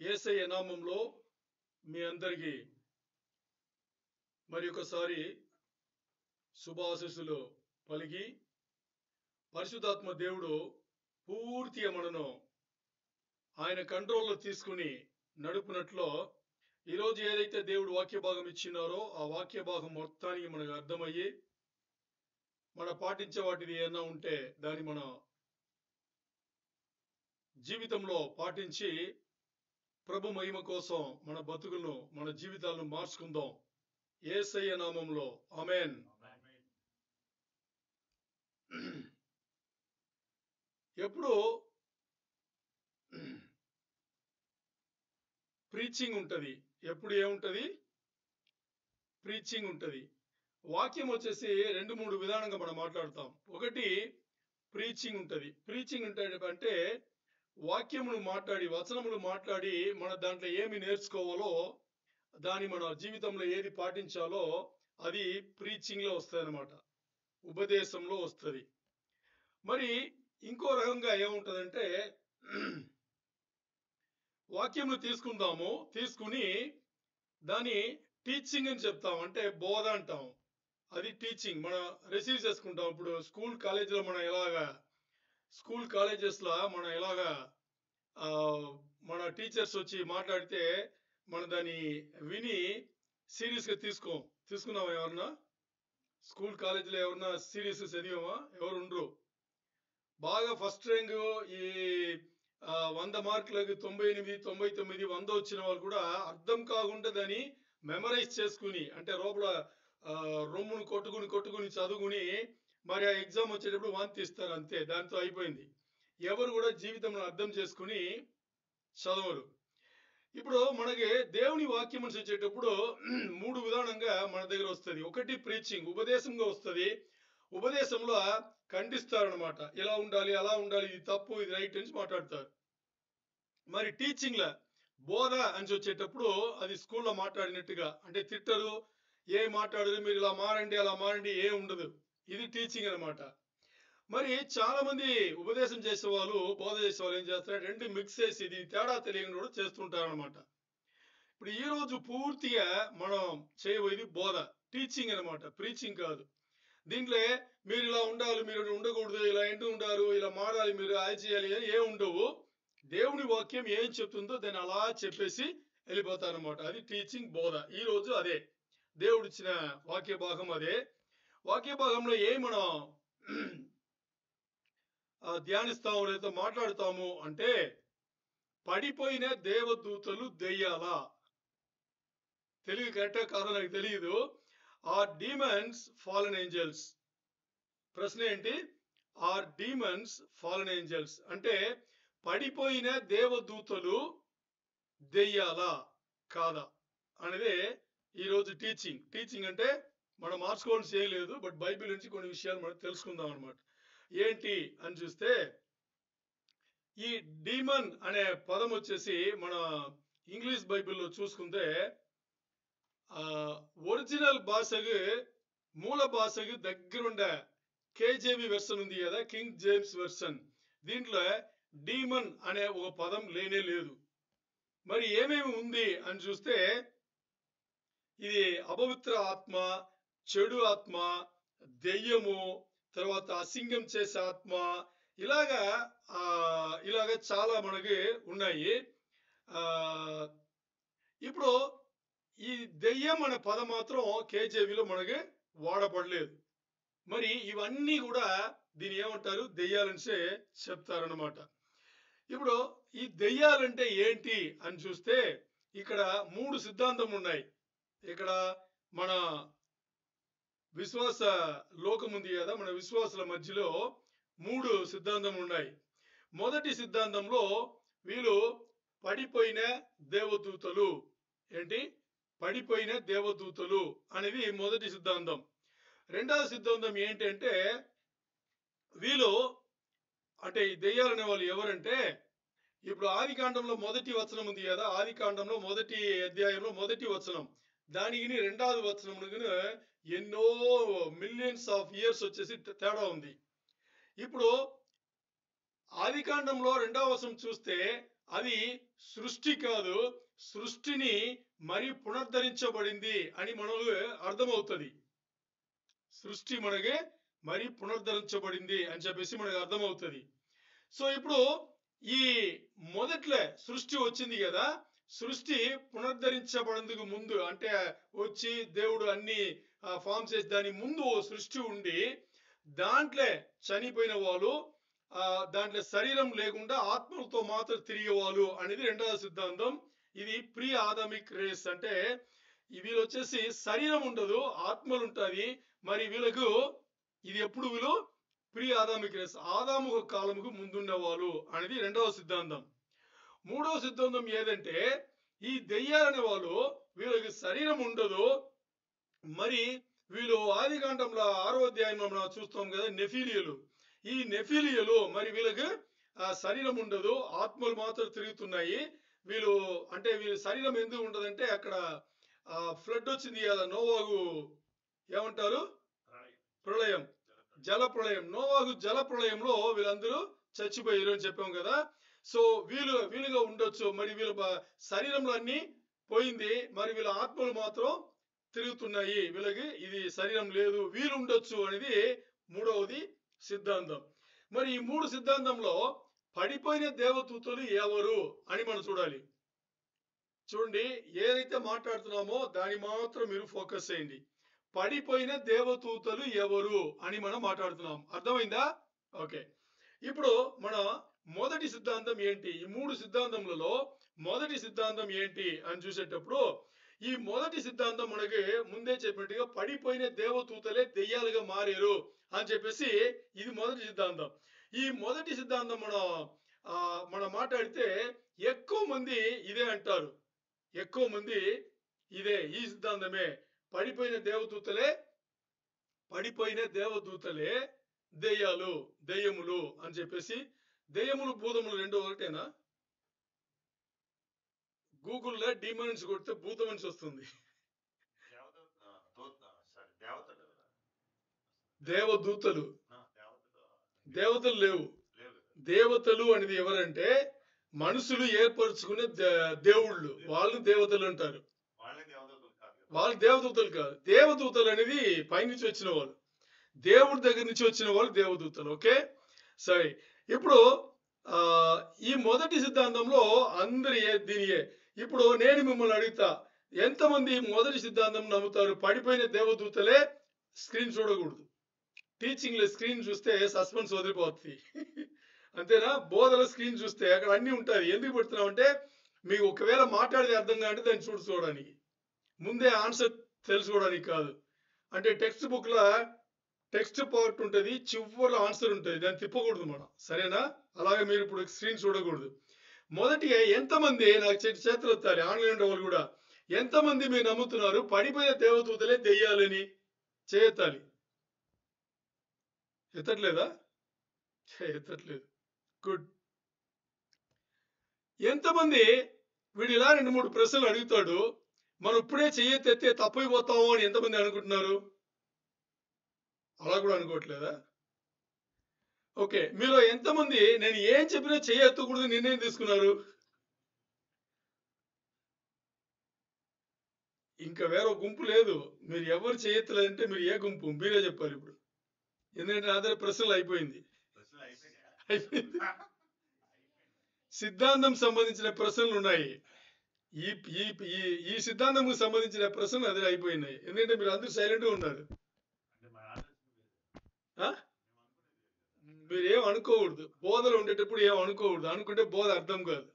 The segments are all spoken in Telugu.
యేసయ్య నామంలో మీ అందరికీ మరి ఒకసారి శుభాశీస్సులు పలికి పరిశుద్ధాత్మ దేవుడు పూర్తిగా మనను ఆయన కంట్రోల్లో తీసుకుని నడుపునట్లో ఈరోజు ఏదైతే దేవుడు వాక్య భాగం ఇచ్చినారో ఆ వాక్య భాగం మొత్తానికి మనకు అర్థమయ్యి మన పాటించే వాటిది ఏమన్నా ఉంటే దాన్ని మన జీవితంలో పాటించి ప్రభు మహిమ కోసం మన బతుకులను మన జీవితాలను మార్చుకుందాం యేసయ్య నామంలో ఆమేన్. ఎప్పుడు ప్రీచింగ్ ఉంటది, ఎప్పుడు ఏముంటది ప్రీచింగ్ ఉంటది. వాక్యం వచ్చేసి 2-3 విధానంగా మనం మాట్లాడతాం. ఒకటి ప్రీచింగ్ ఉంటది. ప్రీచింగ్ అంటే వాక్యమును మాట్లాడి వచనములు మాట్లాడి మన దాంట్లో ఏమి నేర్చుకోవాలో దాని మన జీవితంలో ఏది పాటించాలో అది ప్రీచింగ్ లో వస్తుంది అన్నమాట, ఉపదేశంలో వస్తుంది. మరి ఇంకో రకంగా ఏముంటదంటే వాక్యమును తీసుకుని దాన్ని టీచింగ్ అని చెప్తాం, అంటే బోధ అంటాం. అది టీచింగ్ మనం రిసీవ్ చేసుకుంటాం. ఇప్పుడు స్కూల్ కాలేజీలో మనం ఎలాగా మనం ఎలాగా మన టీచర్స్ వచ్చి మాట్లాడితే మనం దాన్ని విని సీరియస్గా తీసుకున్నామా? ఎవరన్నా స్కూల్ కాలేజీలో ఎవరన్నా సీరియస్గా చదివామా? ఎవరు ఉండరు. బాగా ఫస్ట్ ర్యాంక్ ఈ 100 మార్కులకి 98, 99, 100 వచ్చిన వాళ్ళు కూడా అర్థం కాకుండా దాన్ని మెమరైజ్ చేసుకుని, అంటే లోపల రొమ్మును కొట్టుకుని చదువుకుని మరి ఆ ఎగ్జామ్ వచ్చేటప్పుడు వాంతి ఇస్తారు, అంతే, దాంతో అయిపోయింది. ఎవరు కూడా జీవితంలో అర్థం చేసుకుని చదవరు. ఇప్పుడు మనకి దేవుని వాక్యం వచ్చేటప్పుడు 3 విధానంగా మన దగ్గర వస్తుంది. ఒకటి ప్రీచింగ్, ఉపదేశంగా వస్తుంది. ఉపదేశంలో ఖండిస్తారనమాట, ఇలా ఉండాలి అలా ఉండాలి, ఇది తప్పు ఇది రైట్ అని మాట్లాడతారు. మరి టీచింగ్ లా బోధ అని వచ్చేటప్పుడు అది స్కూల్లో మాట్లాడినట్టుగా, అంటే తిట్టరు, ఏం మాట్లాడదు, మీరు ఇలా మారండి అలా మారండి, ఏం ఉండదు. ఇది టీచింగ్ అనమాట. మరి చాలా మంది ఉపదేశం చేసేవాళ్ళు, బోధ చేసేవాళ్ళు ఏం చేస్తారు, 2 మిక్స్ చేసి ఇది తేడా తెలియని కూడా చేస్తుంటారు అనమాట. ఇప్పుడు ఈ రోజు పూర్తిగా మనం చేయబోయేది బోధ, టీచింగ్ అనమాట, ప్రీచింగ్ కాదు. దీంట్లో మీరు ఇలా ఉండాలి, మీరు ఉండకూడదు, ఇలా ఎందుకు ఉండారు, ఇలా మారాలి, మీరు అది చేయాలి అని ఏం ఉండవు. దేవుని వాక్యం ఏం చెప్తుందో దాన్ని అలా చెప్పేసి వెళ్ళిపోతారనమాట. అది టీచింగ్, బోధ. ఈ రోజు అదే దేవుడు ఇచ్చిన వాక్య భాగం. అదే వాక్య భాగంలో ఏం మనం ధ్యానిస్తాము లేదా మాట్లాడుతాము అంటే, పడిపోయిన దేవదూతలు దెయ్యాలా? తెలుగు కరెక్టా కాదో నాకు తెలియదు. Are demons fallen angels? ప్రశ్న ఏంటి? ఆర్ డీమన్స్ ఫాలెన్ ఏంజల్స్ అంటే పడిపోయిన దేవదూతలు దెయ్యాలా కాదా అనేదే ఈరోజు టీచింగ్ అంటే మనం మార్చుకోవాల్సి ఏం లేదు, బట్ బైబిల్ నుంచి కొన్ని విషయాలు మనం తెలుసుకుందాం అనమాట. ఏంటి అని చూస్తే, ఈ డీమన్ అనే పదం వచ్చేసి మన ఇంగ్లీష్ బైబిల్లో చూసుకుంటే ఒరిజినల్ భాషకు, మూల భాషకు దగ్గరుండే కేజేవి వెర్షన్ ఉంది కదా, కింగ్ జేమ్స్ వెర్షన్, దీంట్లో డీమన్ అనే ఒక పదం లేనే లేదు. మరి ఏమేమి ఉంది అని చూస్తే, ఇది అపవిత్ర ఆత్మ, చెడు ఆత్మ, దెయ్యము, తర్వాత అసింగం చేసే ఆత్మ, ఇలాగా చాలా మనకి ఉన్నాయి. ఇప్పుడు ఈ దెయ్యం అనే పదం మాత్రం కేజేవిలో మనకి వాడబడలేదు. మరి ఇవన్నీ కూడా దీని ఏమంటారు, దెయ్యాలనిసే చెప్తారనమాట. ఇప్పుడు ఈ దెయ్యాలంటే ఏంటి అని చూస్తే, ఇక్కడ 3 సిద్ధాంతం ఉన్నాయి. ఇక్కడ మన విశ్వాస లోకం ఉంది కదా, మన విశ్వాసుల మధ్యలో 3 సిద్ధాంతం ఉన్నాయి. మొదటి సిద్ధాంతంలో వీళ్ళు పడిపోయిన దేవదూతలు, ఏంటి పడిపోయిన దేవదూతలు అనేది మొదటి సిద్ధాంతం. రెండవ సిద్ధాంతం ఏంటంటే, వీళ్ళు అంటే ఈ దెయ్యాలు అనే వాళ్ళు ఎవరంటే, ఇప్పుడు ఆది కాండంలో మొదటి వచనం ఉంది కదా, ఆది కాండంలో మొదటి అధ్యాయంలో మొదటి వచనం, దానికి 2వ వచనం ఎన్నో మిలియన్స్ ఆఫ్ ఇయర్స్ వచ్చేసి తేడా ఉంది. ఇప్పుడు ఆది కాండంలో 2వ వచనం చూస్తే అది సృష్టి కాదు, సృష్టిని మరి పునరుద్ధరించబడింది అని మనకు అర్థమవుతుంది. సృష్టి మనకి మరి పునరుద్ధరించబడింది అని చెప్పేసి మనకు అర్థమవుతుంది. సో ఇప్పుడు ఈ మొదట్లో సృష్టి వచ్చింది కదా, సృష్టి పునరుద్ధరించబడేందుకు ముందు అంటే వచ్చి దేవుడు అన్ని ఫామ్ చేసి దాని ముందు ఓ సృష్టి ఉండి దాంట్లో చనిపోయిన వాళ్ళు దాంట్లో శరీరం లేకుండా ఆత్మలతో మాత్రం తిరిగేవాళ్ళు అనేది రెండవ సిద్ధాంతం. ఇది ప్రీ ఆదామిక్ రేస్, అంటే వీళ్ళు వచ్చేసి శరీరం ఉండదు, ఆత్మలు ఉంటుంది. మరి వీళ్ళకు ఇది ఎప్పుడు వీళ్ళు ప్రీ ఆదామిక్ రేస్, ఆదాము కాలముకు ముందున్న వాళ్ళు అనేది రెండవ సిద్ధాంతం. మూడవ సిద్ధాంతం ఏదంటే ఈ దెయ్యాలనే వాళ్ళు వీళ్ళకి శరీరం ఉండదు. మరి వీళ్ళు ఆదికాండంలో 6వ అధ్యాయంలో మనం చూస్తాం కదా నెఫీలియలు. ఈ నెఫీలియలు మరి వీళ్ళకి శరీరం ఉండదు, ఆత్మలు మాత్రం తిరుగుతున్నాయి. వీళ్ళు అంటే వీళ్ళ శరీరం ఎందుకు ఉండదంటే అక్కడ ఫ్లడ్ వచ్చింది కదా, నోవాహు ఏమంటారు ప్రళయం, జల ప్రళయం. నోవాహు జల ప్రళయంలో వీళ్ళందరూ చచ్చిపోయారు అని చెప్పాం కదా. సో వీళ్ళుగా ఉండొచ్చు. మరి వీళ్ళ శరీరంలో అన్ని పోయింది, మరి వీళ్ళ ఆత్మలు మాత్రం తిరుగుతున్నాయి. వీళ్ళకి ఇది శరీరం లేదు, వీళ్ళు ఉండొచ్చు అనేది మూడవది సిద్ధాంతం. మరి ఈ మూడు సిద్ధాంతంలో పడిపోయిన దేవదూతలు ఎవరు అని మనం చూడాలి. చూడండి, ఏదైతే మాట్లాడుతున్నామో దాని మాత్రం మీరు ఫోకస్ చేయండి. పడిపోయిన దేవదూతలు ఎవరు అని మనం మాట్లాడుతున్నాం. అర్థమైందా? ఓకే. ఇప్పుడు మన మొదటి సిద్ధాంతం ఏంటి? ఈ మూడు సిద్ధాంతములలో మొదటి సిద్ధాంతం ఏంటి అని చూసేటప్పుడు ఈ మొదటి సిద్ధాంతం మనకి ముందే చెప్పినట్టుగా పడిపోయిన దేవదూతలే దెయ్యాలుగా మారారు అని చెప్పేసి ఇది మొదటి సిద్ధాంతం. ఈ మొదటి సిద్ధాంతం మనం మాట్లాడితే ఎక్కువ మంది ఇదే అంటారు. ఎక్కువ మంది ఇదే ఈ సిద్ధాంతమే, పడిపోయిన దేవదూతలే దెయ్యములు అని చెప్పేసి. దెయ్యములు భూతములు రెండు ఒకటేనా? గూగుల్లో డిమాండ్స్ కొడితే భూతం అని వస్తుంది. దేవదూతలు, దేవతలు లేవు. దేవతలు అనేది ఎవరంటే మనుషులు ఏర్పరచుకునే దేవుళ్ళు, వాళ్ళు దేవతలు అంటారు. వాళ్ళు దేవదూతలు కాదు. దేవదూతలు అనేది పైనుంచి వచ్చిన వాళ్ళు, దేవుడి దగ్గర నుంచి వచ్చిన వాళ్ళు దేవదూతలు. ఓకే, సరే. ఇప్పుడు ఈ మొదటి సిద్ధాంతంలో అందరి దీనియే. ఇప్పుడు నేను మిమ్మల్ని అడుగుతా, ఎంతమంది మొదటి సిద్ధాంతం నమ్ముతారు? పడిపోయిన దేవదూతలే. స్క్రీన్ చూడకూడదు, టీచింగ్ లో స్క్రీన్ చూస్తే సస్పెన్స్ వదిలిపోతుంది. అంతేనా? బోధన స్క్రీన్ చూస్తే అక్కడ అన్ని ఉంటుంది. ఎందుకు పెడుతున్నాం అంటే మీకు ఒకవేళ మాట్లాడితే అర్థం కాంటే దాన్ని చూడడానికి, ముందే ఆన్సర్ తెలుసుకోవడానికి కాదు. అంటే టెక్స్ట్ బుక్ లో టెక్స్ట్ పార్ట్ ఉంటుంది, చివరిలో ఆన్సర్ ఉంటుంది, దాన్ని తిప్పకూడదు మనం, సరేనా? అలాగే మీరు ఇప్పుడు స్క్రీన్ చూడకూడదు. మొదటిగా ఎంతమంది, నాకు చేతులు ఎత్తాలి ఆన్లైన్ వాళ్ళు కూడా, ఎంతమంది మీరు నమ్ముతున్నారు పడిపోయిన దేవదూతలే దెయ్యాలని? చేయెత్తాలి. ఎత్తట్లేదా? ఎత్తట్లేదు. గుడ్. ఎంతమంది వీడు ఇలా 2-3 ప్రశ్నలు అడుగుతాడు, మనం ఇప్పుడే చెయ్యెత్తే తప్పైపోతాము అని ఎంతమంది అనుకుంటున్నారు? అలా కూడా అనుకోవట్లేదా? ఓకే, మీలో ఎంతమంది నేను ఏం చెప్పినా చెయ్యెత్తకూడదు నిర్ణయం తీసుకున్నారు? ఇంకా వేరే గుంపు లేదు. మీరు ఎవరు చెయ్యెత్తలేదంటే మీరు ఏ గుంపు మీరే చెప్పాలి ఇప్పుడు, ఎందుకంటే అదే ప్రశ్నలు అయిపోయింది. సిద్ధాంతం సంబంధించిన ప్రశ్నలు ఉన్నాయి. ఈ సిద్ధాంతంకు సంబంధించిన ప్రశ్నలు అదే అయిపోయినాయి, ఎందుకంటే మీరు అందరూ సైలెంట్ గా ఉన్నారు. మీరు ఏం అనుకోకూడదు, బోధలు ఉండేటప్పుడు ఏం అనుకోకూడదు, అనుకుంటే బోధ అర్థం కాదు.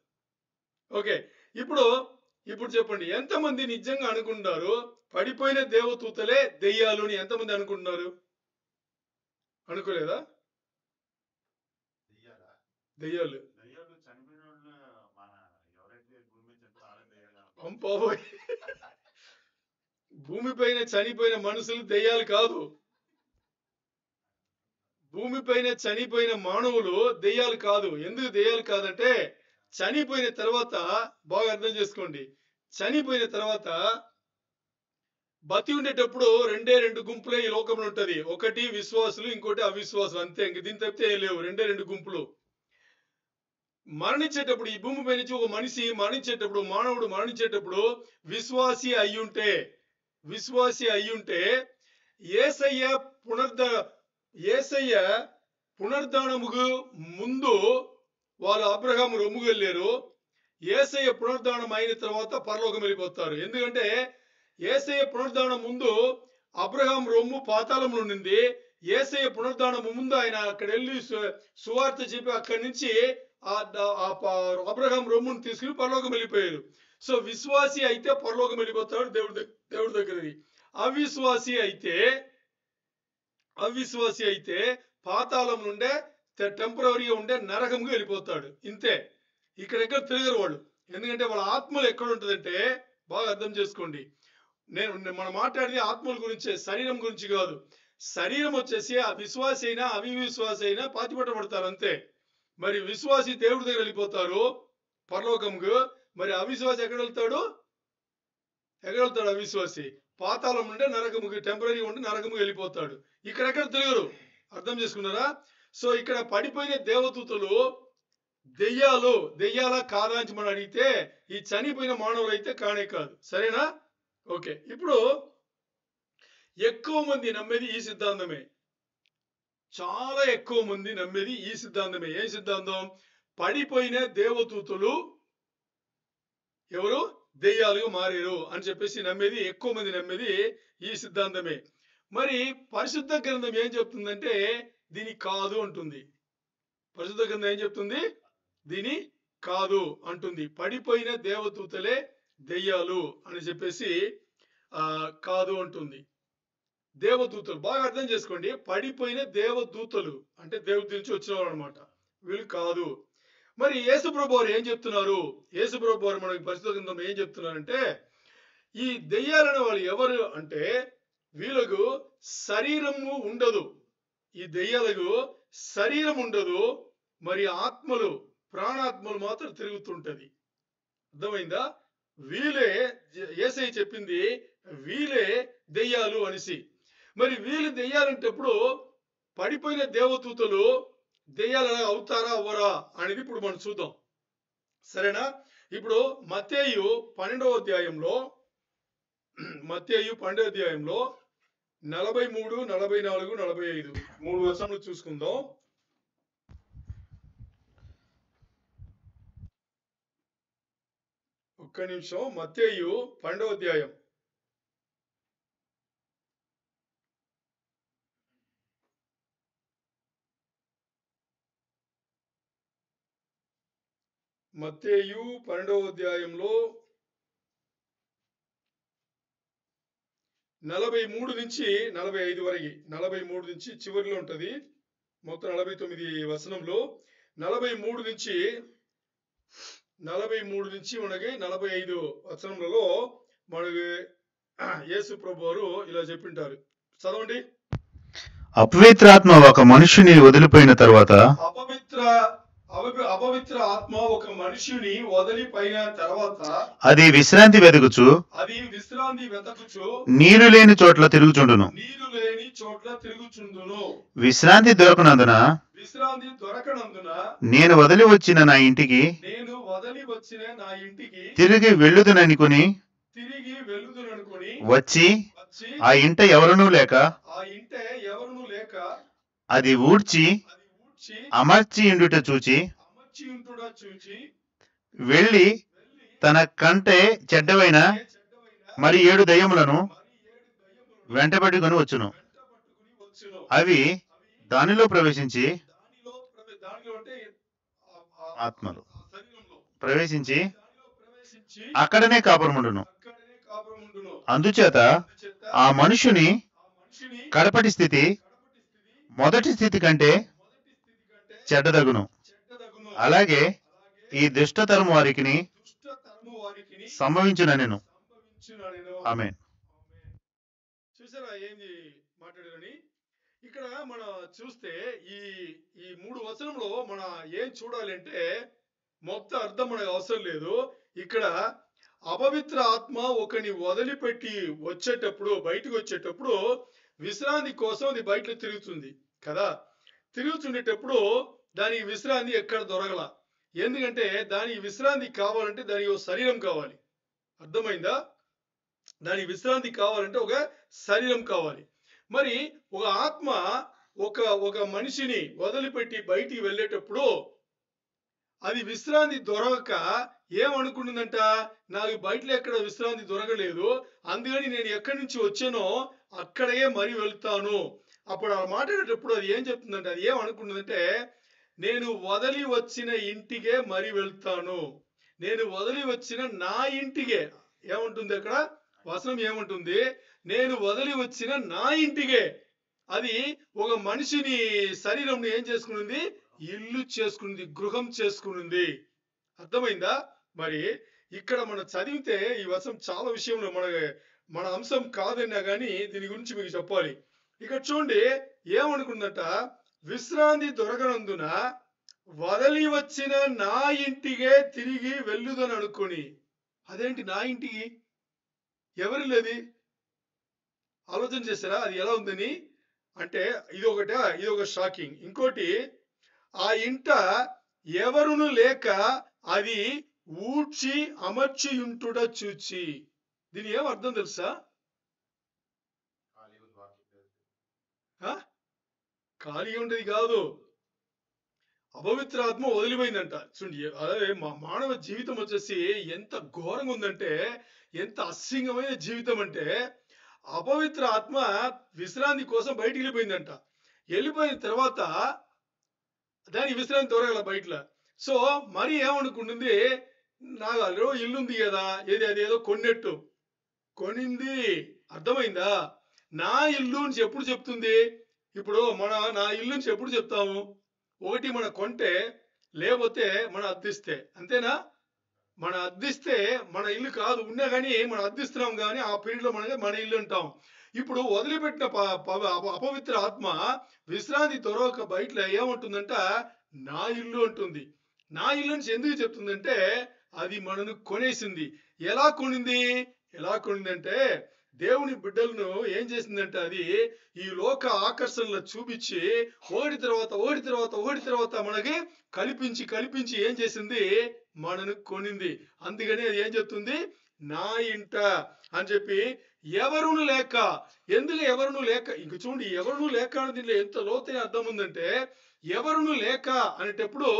ఓకే, ఇప్పుడు చెప్పండి, ఎంతమంది నిజంగా అనుకుంటున్నారు పడిపోయిన దేవదూతలే దెయ్యాలు అని? ఎంతమంది అనుకుంటున్నారు? అనుకోలేదా? దెయ్యాలు భూమిపైన చనిపోయిన మనుషులు దెయ్యాలు కాదు. భూమిపైన చనిపోయిన మానవులు దెయ్యాలు కాదు. ఎందుకు దెయ్యాలు కాదంటే చనిపోయిన తర్వాత, బాగా అర్థం చేసుకోండి, చనిపోయిన తర్వాత బతి ఉండేటప్పుడు రెండు గుంపులే ఈ లోకంలో ఉంటది. ఒకటి విశ్వాసులు, ఇంకోటి అవిశ్వాసులు, అంతే. ఇంక దీని తప్పితే ఏం లేవు, 2 గుంపులు. మరణించేటప్పుడు, ఈ భూమిపై నుంచి ఒక మనిషి మరణించేటప్పుడు, మానవుడు మరణించేటప్పుడు విశ్వాసి అయ్యుంటే యేసయ్య యేసయ్య పునరుద్ధానముకు ముందు వాళ్ళు అబ్రహాము రొమ్ముకు వెళ్ళారు. యేసయ్య పునరుద్ధానం అయిన తర్వాత పరలోకం వెళ్ళిపోతారు. ఎందుకంటే యేసయ్య పునరుద్ధానం ముందు అబ్రహాం రొమ్ము పాతాళంలో ఉండింది. యేసయ్య పునరుద్ధానం ముందు ఆయన అక్కడ వెళ్ళి సువార్త చెప్పి అక్కడి నుంచి అబ్రహాం రొమ్మును తీసుకుని పరలోకం వెళ్ళిపోయారు. సో విశ్వాసి అయితే పరలోకం వెళ్ళిపోతాడు దేవుడి దగ్గరికి. అవిశ్వాసి అయితే పాతాళం నుండే టెంపరరీగా ఉండే నరకంగా వెళ్ళిపోతాడు. ఇంతే, ఇక్కడెక్కడ తిరగరు వాళ్ళు. ఎందుకంటే వాళ్ళ ఆత్మలు ఎక్కడ ఉంటుందంటే, బాగా అర్థం చేసుకోండి, మనం మాట్లాడేది ఆత్మల గురించే, శరీరం గురించి కాదు. శరీరం వచ్చేసి ఆ విశ్వాసి అయినా అవిశ్వాసి అయినా పాతిపెట్టబడతారు అంతే. మరి విశ్వాసి దేవుడి దగ్గర వెళ్ళిపోతారు పరలోకంకు. మరి అవిశ్వాసి ఎక్కడ వెళ్తాడు? అవిశ్వాసి పాతాళం నుండే నరకముకి, టెంపరీ ఉండి నరకముకి వెళ్ళిపోతాడు. ఇక్కడెక్కడ తిరగరు. అర్థం చేసుకున్నారా? సో ఇక్కడ పడిపోయిన దేవదూతలు దెయ్యాలా కాదా అని మనం అడిగితే, ఈ చనిపోయిన మానవులు అయితే కానే కాదు. సరేనా? ఓకే. ఇప్పుడు ఎక్కువ మంది నమ్మేది ఈ సిద్ధాంతమే. చాలా ఎక్కువ మంది నమ్మేది ఈ సిద్ధాంతమే. ఏ సిద్ధాంతం? పడిపోయిన దేవదూతలు ఎవరు? దెయ్యాలుగా మారారు అని చెప్పేసి ఎక్కువ మంది నమ్మేది ఈ సిద్ధాంతమే. మరి పరిశుద్ధ గ్రంథం ఏం చెప్తుందంటే దీని కాదు అంటుంది. పరిశుద్ధ గ్రంథం ఏం చెప్తుంది? దీని కాదు అంటుంది. పడిపోయిన దేవదూతలే దెయ్యాలు అని చెప్పేసి కాదు అంటుంది. దేవదూతలు బాగా అర్థం చేసుకోండి. పడిపోయిన దేవదూతలు అంటే దేవుడి నుంచి వచ్చిన వాళ్ళు అనమాట. వీళ్ళు కాదు. మరి యేసుప్రభు వారు ఏం చెప్తున్నారు? యేసుప్రభు వారు మనకి పరిశుద్ధ గ్రంథం ఏం చెప్తున్నారంటే, ఈ దెయ్యాలనే వాళ్ళు ఎవరు అంటే, వీళ్ళకు శరీరము ఉండదు. ఈ దెయ్యాలకు శరీరం ఉండదు. మరి ఆత్మలు, ప్రాణాత్మలు మాత్రం తిరుగుతుంటది. అర్థమైందా? వీళ్ళే, యేసయ్య చెప్పింది వీళ్ళే దెయ్యాలు అనేసి. మరి వీళ్ళు దెయ్యాలంటప్పుడు పడిపోయిన దేవదూతలు దెయ్యాలు అవుతారా అవ్వరా అనేది ఇప్పుడు మనం చూద్దాం. సరేనా? ఇప్పుడు మత్తయి 12వ అధ్యాయంలో 43, 44, 45 3 వచనాలు చూసుకుందాం. ఒక్క నిమిషం. మత్తయి 12వ అధ్యాయం మత్తయి 12వ అధ్యాయంలో 43 నుంచి 45 వరకు, 43 నుంచి చివరిలో ఉంటది. మొత్తం 49 వచనంలో 43 నుంచి మనకి 45 వచనములలో మనకి యేసు ప్రభు వారు ఇలా చెప్పింటారు. చదవండి. అపవిత్రాత్మ ఒక మనుషుని వదిలిపోయిన తర్వాత అపవిత్ర ఆత్మ ఒక మనిషిని వదిలిపోయిన తర్వాత అది విశ్రాంతి వెతుకుచు నీరు లేని చోట్ల తిరుగుచుండును. విశ్రాంతి దొరకనందున నేను వదిలి వచ్చిన నా ఇంటికి తిరిగి వెళ్ళుదుననుకుని వచ్చి ఆ ఇంట ఎవరునూ లేక అది ఊడ్చి అమర్చి ఇండుట చూచి వెళ్ళి తన కంటే చెడ్డవైన మరి 7 దయ్యములను వెంటబట్టుకొని వచ్చును. అవి దానిలో ప్రవేశించి ఆత్మలు ప్రవేశించి అక్కడనే కాపురముండును. అందుచేత ఆ మనుషుని కడపటి స్థితి మొదటి స్థితి కంటే చెడ్డదగును. అలాగే ఈ దుష్టతరము వారికి సంభవించుననెను. ఆమేన్. చూసారా ఏంది మాట్లాడారని? ఇక్కడ మనం చూస్తే ఈ 3 వచనంలో మనం ఏం చూడాలి అంటే, మొత్తం అర్థం మనకు అవసరం లేదు. ఇక్కడ అపవిత్ర ఆత్మ ఒకని వదిలిపెట్టి బయటకు వచ్చేటప్పుడు విశ్రాంతి కోసం అది బయటలో తిరుగుతుంది కదా. తిరుగుతుండేటప్పుడు దానికి విశ్రాంతి ఎక్కడ దొరకల. ఎందుకంటే దానికి విశ్రాంతి కావాలంటే దానికి ఒక శరీరం కావాలి. అర్థమైందా? దానికి విశ్రాంతి కావాలంటే ఒక శరీరం కావాలి. మరి ఒక ఆత్మ ఒక ఒక మనిషిని వదిలిపెట్టి బయటికి వెళ్ళేటప్పుడు అది విశ్రాంతి దొరకక ఏమనుకుంటుందంట, నాకు బయటలో ఎక్కడ విశ్రాంతి దొరకలేదు, అందుకని నేను ఎక్కడి నుంచి వచ్చానో అక్కడే మరి వెళ్తాను. అప్పుడు ఆ మాట్లాడేటప్పుడు అది ఏం చెప్తుందంటే, అది ఏమనుకుంటుందంటే, నేను వదిలి వచ్చిన ఇంటికే మరి వెళ్తాను. నేను వదిలి వచ్చిన నా ఇంటికే. ఏముంటుంది అక్కడ వచనం ఏముంటుంది? నేను వదిలి వచ్చిన నా ఇంటికే. అది ఒక మనిషిని శరీరం ఏం చేసుకునింది? ఇల్లు చేసుకునింది, గృహం చేసుకునింది. అర్థమైందా? మరి ఇక్కడ మనం చదివితే ఈ వచనం చాలా విషయంలో మన అంశం కాదన్నా కానీ దీని గురించి మీకు చెప్పాలి. ఇక్కడ చూడండి ఏమనుకుందట, విశ్రాంతి దొరకనందున వదిలి వచ్చిన నా ఇంటికే తిరిగి వెళ్ళుదని అనుకొని. అదేంటి నా ఇంటికి? ఎవరిల్లది? ఆలోచన చేశారా అది ఎలా ఉందని? అంటే ఇది ఒక షాకింగ్. ఇంకోటి, ఆ ఇంట ఎవరును లేక అది ఊడ్చి అమర్చియుంటుట చూచి. దీని ఏం అర్థం తెలుసా? ఖాళీగా ఉండేది కాదు, అపవిత్రాత్మ వదిలిపోయిందంట. చూడండి, అదే మానవ జీవితం వచ్చేసి ఎంత ఘోరంగా ఉందంటే, ఎంత అసింగమైన జీవితం అంటే, అపవిత్ర ఆత్మ విశ్రాంతి కోసం బయటికి వెళ్ళిపోయిందంట. వెళ్ళిపోయిన తర్వాత దానికి విశ్రాంతి దొరకల బయటలో. సో మరి ఏమనుకుంటుంది, నాకు ఇల్లుంది కదా, అదేదో కొన్నట్టు కొనింది. అర్థమైందా? నా ఇల్లు నుంచి ఎప్పుడు చెప్తుంది? ఇప్పుడు నా ఇల్లు నుంచి ఎప్పుడు చెప్తాము? ఒకటి మన కొంటే, లేకపోతే మన అద్దిస్తే. అంతేనా? మన అద్దిస్తే మన ఇల్లు కాదు, ఉన్నా కానీ మనం అద్దిస్తున్నాం కానీ ఆ పీరియడ్ లో మన ఇల్లు అంటాం. ఇప్పుడు వదిలిపెట్టిన అపవిత్ర ఆత్మ విశ్రాంతి దొరక బయటలో ఏమంటుందంట, నా ఇల్లు అంటుంది. నా ఇల్లు నుంచి ఎందుకు చెప్తుందంటే, అది మనను కొనేసింది. ఎలా కొనిందంటే, దేవుని బిడ్డలను ఏం చేసిందంటే, అది ఈ లోక ఆకర్షణలో చూపించి ఒకటి తర్వాత మనకి కల్పించి ఏం చేసింది, మనను కొనింది. అందుకని అది ఏం చెప్తుంది, నా ఇంట అని చెప్పి. ఎవరును లేక, ఎందుకు ఎవరును లేక? ఇంక చూడండి, ఎవరును లేక అని దీంట్లో ఎంత లోతైన అర్థం ఉందంటే, ఎవరును లేక అనేటప్పుడు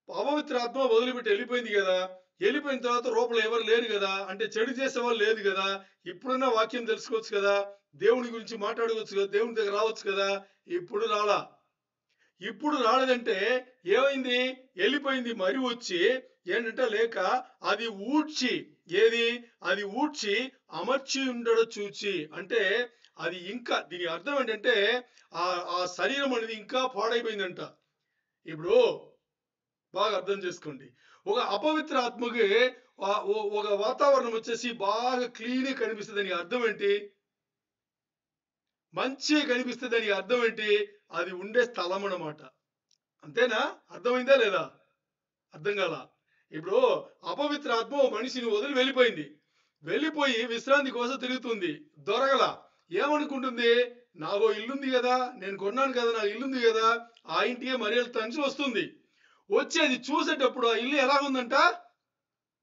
అపవిత్రాత్మ వదిలిపెట్టి వెళ్ళిపోయింది కదా, వెళ్ళిపోయిన తర్వాత రూపంలో ఎవరు లేరు కదా, అంటే చెడు చేసేవాళ్ళు లేదు కదా. ఇప్పుడున్న వాక్యం తెలుసుకోవచ్చు కదా, దేవుని గురించి మాట్లాడుకోవచ్చు కదా, దేవుని దగ్గర రావచ్చు కదా. ఇప్పుడు రాలేదంటే ఏమైంది? వెళ్ళిపోయింది. మరి వచ్చి ఏంటంటే లేక అది ఊడ్చి అమర్చి ఉండడం చూచి. అంటే అది ఇంకా, దీని అర్థం ఏంటంటే ఆ శరీరం అనేది ఇంకా పాడైపోయిందంట. ఇప్పుడు బాగా అర్థం చేసుకోండి, ఒక అపవిత్ర ఆత్మకి ఒక వాతావరణం వచ్చేసి బాగా క్లీన్ కనిపిస్తుంది. దానికి అర్థం ఏంటి? మంచిగా కనిపిస్తుంది. దానికి అర్థం ఏంటి? అది ఉండే స్థలం అన్నమాట. అంతేనా? అర్థమైందా లేదా? అర్థం కాల. ఇప్పుడు అపవిత్ర ఆత్మ మనిషిని వదిలి వెళ్ళిపోయి విశ్రాంతి కోసం తిరుగుతుంది, దొరకల. ఏమనుకుంటుంది, నాకో ఇల్లుంది కదా, నేను కొన్నాను కదా, నాకు ఇల్లుంది కదా, ఆ ఇంటికే మరి వెళ్తాను వస్తుంది. వచ్చేది చూసేటప్పుడు ఆ ఇల్లు ఎలా ఉందంట,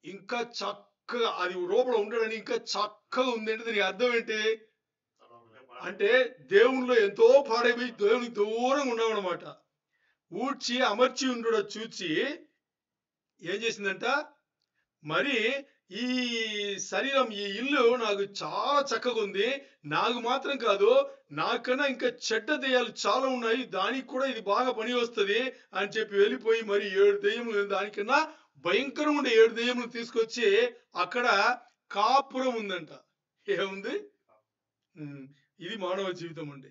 ఇంకా చక్కగా, అది రూపంలో ఉండడానికి ఇంకా చక్కగా ఉంది. అంటే దీనికి అర్థం ఏంటి అంటే, దేవునిలో ఎంతో పాడైపోయి దేవునికి దూరంగా ఉన్నామన్నమాట. ఊడ్చి అమర్చి ఉండడం చూచి ఏం చేసిందంట, మరి ఈ శరీరం, ఈ ఇల్లు నాకు చాలా చక్కగా ఉంది, నాకు మాత్రం కాదు, నాకన్నా ఇంకా చెడ్డ దెయ్యాలు చాలా ఉన్నాయి, దానికి కూడా ఇది బాగా పని వస్తుంది అని చెప్పి వెళ్ళిపోయి మరి 7 దెయ్యములు, దానికన్నా భయంకరంగా ఉండే 7 దెయ్యములు తీసుకొచ్చి అక్కడ కాపురం ఉందంట. ఏముంది? ఇది మానవ జీవితం అండి.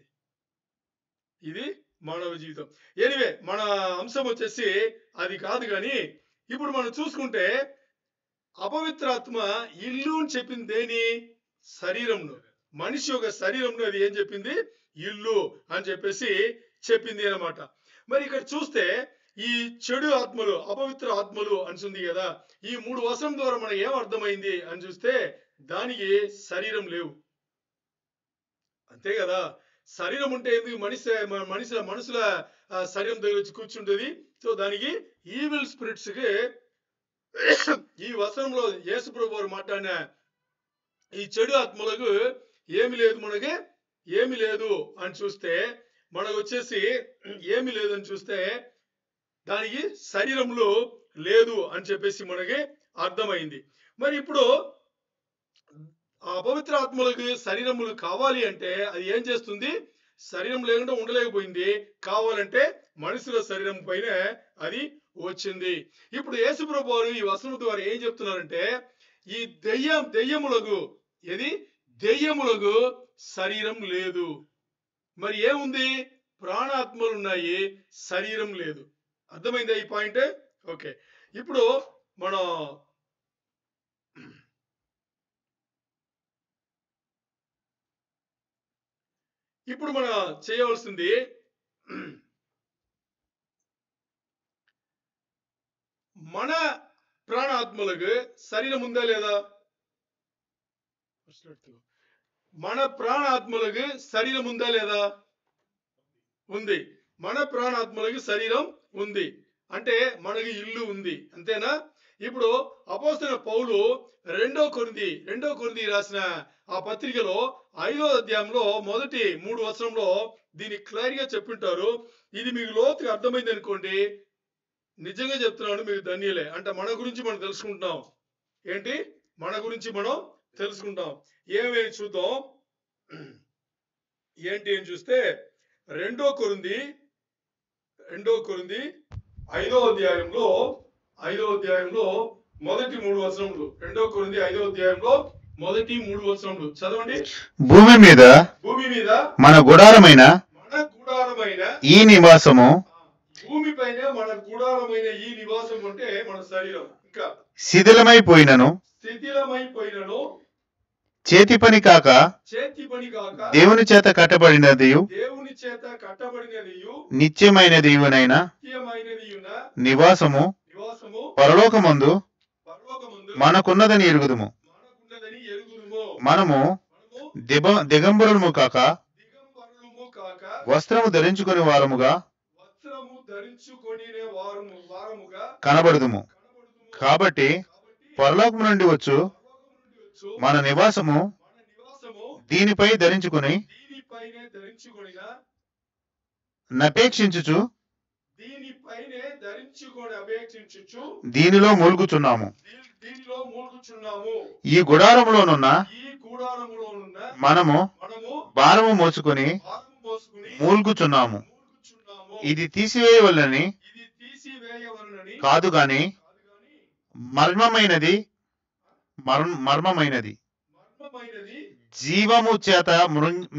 ఇది మానవ జీవితం. ఎనివే, మన అంశం వచ్చేసి అది కాదు. కానీ ఇప్పుడు మనం చూసుకుంటే అపవిత్రాత్మ ఇల్లు అని చెప్పింది దేని? శరీరంలో. మనిషి యొక్క శరీరంలో అది ఏం చెప్పింది? ఇల్లు అని చెప్పేసి చెప్పింది అన్నమాట. మరి ఇక్కడ చూస్తే ఈ చెడు ఆత్మలు, అపవిత్ర ఆత్మలు అంటుంది కదా, ఈ 3 వచనం ద్వారా మనకు ఏం అర్థమైంది అని చూస్తే దానికి శరీరం లేవు. అంతే కదా. శరీరం ఉంటే ఎందుకు? మనుషుల శరీరం దగ్గర వచ్చి కూర్చుంటుంది. సో దానికి ఈవిల్ స్పిరిట్స్ కి ఈ వచనంలో యేసుప్రభు వారు మాట్లాడిన ఈ చెడు ఆత్మలకు ఏమి లేదు అని చూస్తే, మనకు వచ్చేసి ఏమి లేదు అని చూస్తే దానికి శరీరంలో లేదు అని చెప్పేసి మనకి అర్థమైంది. మరి ఇప్పుడు ఆ అపవిత్ర ఆత్మలకు శరీరములు కావాలి అంటే అది ఏం చేస్తుంది? శరీరం లేకుండా ఉండలేకపోయింది. కావాలంటే మనుషుల శరీరం పైన అది వచ్చింది. ఇప్పుడు యేసుప్రభు వారు ఈ వచనం ద్వారా ఏం చెప్తున్నారంటే, ఈ దెయ్యములకు శరీరం లేదు. మరి ఏముంది? ప్రాణాత్మలు ఉన్నాయి, శరీరం లేదు. అర్థమైందా ఈ పాయింట్? ఓకే. ఇప్పుడు మనం చేయవలసింది మన ప్రాణాత్మలకు శరీరం ఉందా లేదా? మన ప్రాణాత్మలకు శరీరం ఉందా లేదా? ఉంది. మన ప్రాణాత్మలకు శరీరం ఉంది అంటే మనకి ఇల్లు ఉంది, అంతేనా? ఇప్పుడు అపోస్తలుడైన పౌలు రెండో కొరింథీ రాసిన ఆ పత్రికలో 5వ అధ్యాయంలో మొదటి 3 వచనంలో దీన్ని క్లియర్ గా చెప్పింటారు. ఇది మీకు లోతుగా అర్థమైంది అనుకోండి, నిజంగా చెప్తున్నాను, మీకు ధన్యులే. అంటే మన గురించి మనం తెలుసుకుంటున్నాం. ఏంటి? మన గురించి మనం తెలుసుకుంటాం. ఏమేమి చూద్దాం. ఏంటి అని చూస్తే రెండో కొరింథీ 5వ అధ్యాయంలో మొదటి 3 వచనములు. 2 కొరింథీ 5వ అధ్యాయంలో మొదటి 3 వచనములు చదవండి. భూమి మీద మన గుడారమైన ఈ నివాసము, భూమిపైన మన గుడారమైన ఈ నివాసం అంటే మన శరీరం, ఇంకా శిథిలమైపోయినను చేతి పని కాక దేవుని చేత కట్టబడినది నిత్యమైనదియునైన నివాసము పరలోకమందు మనకున్నదని ఎరుగుదుము. మనము దిగంబరులము కాక వస్త్రము ధరించుకుని వారముగా కనబడుదుము. కాబట్టి పరలోకము నుండి వచ్చు మన నివాసము దీనిపై ధరించుకుని నపేక్షించుచు దీనిలో మూలుగుచున్నాము. ఈ గుడారములోనున్న మనము భారము మోసుకొని మూలుగుచున్నాము. ఇది తీసివేయవలనని కాదు గాని మర్మమైనది జీవము చేత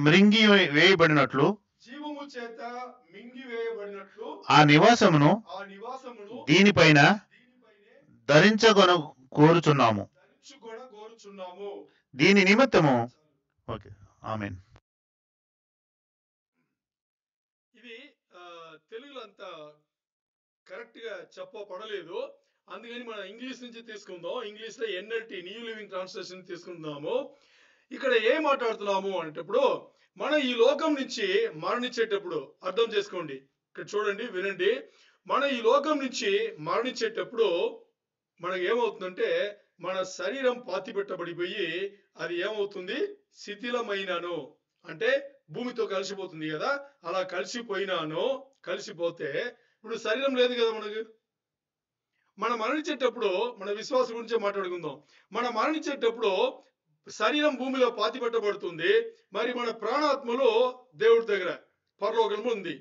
మృంగి వేయబడినట్లు ఆ నివాసమును దీనిపైన ధరించగొన కోరుచున్నాము. దీని నిమిత్తము ఓకే ఆమేన్. ఇది తెలుగులో అంత కరెక్ట్ గా చెప్పబడలేదు, అందుకని మనం ఇంగ్లీష్ నుంచి తీసుకుందాం. ఇంగ్లీష్ లో NLT న్యూ లివింగ్ ట్రాన్స్లేషన్ తీసుకుందాము. ఇక్కడ ఏం మాట్లాడుతున్నాము అంటేప్పుడు, మనం ఈ లోకం నుంచి మరణించేటప్పుడు అర్థం చేసుకోండి. ఇక్కడ చూడండి, వినండి. మన ఈ లోకం నుంచి మరణించేటప్పుడు మనకు ఏమవుతుందంటే, మన శరీరం పాతి పెట్టబడిపోయి అది ఏమవుతుంది? శిథిలమైనను అంటే భూమితో కలిసిపోతుంది కదా, అలా కలిసిపోతే ఇప్పుడు శరీరం లేదు కదా మనకు. మనం మరణించేటప్పుడు మన విశ్వాసం గురించి మాట్లాడుకుందాం. మనం మరణించేటప్పుడు శరీరం భూమిలో పాతి పెట్టబడుతుంది, మరి మన ప్రాణాత్మలో దేవుడి దగ్గర పరలోకంలో ఉంది.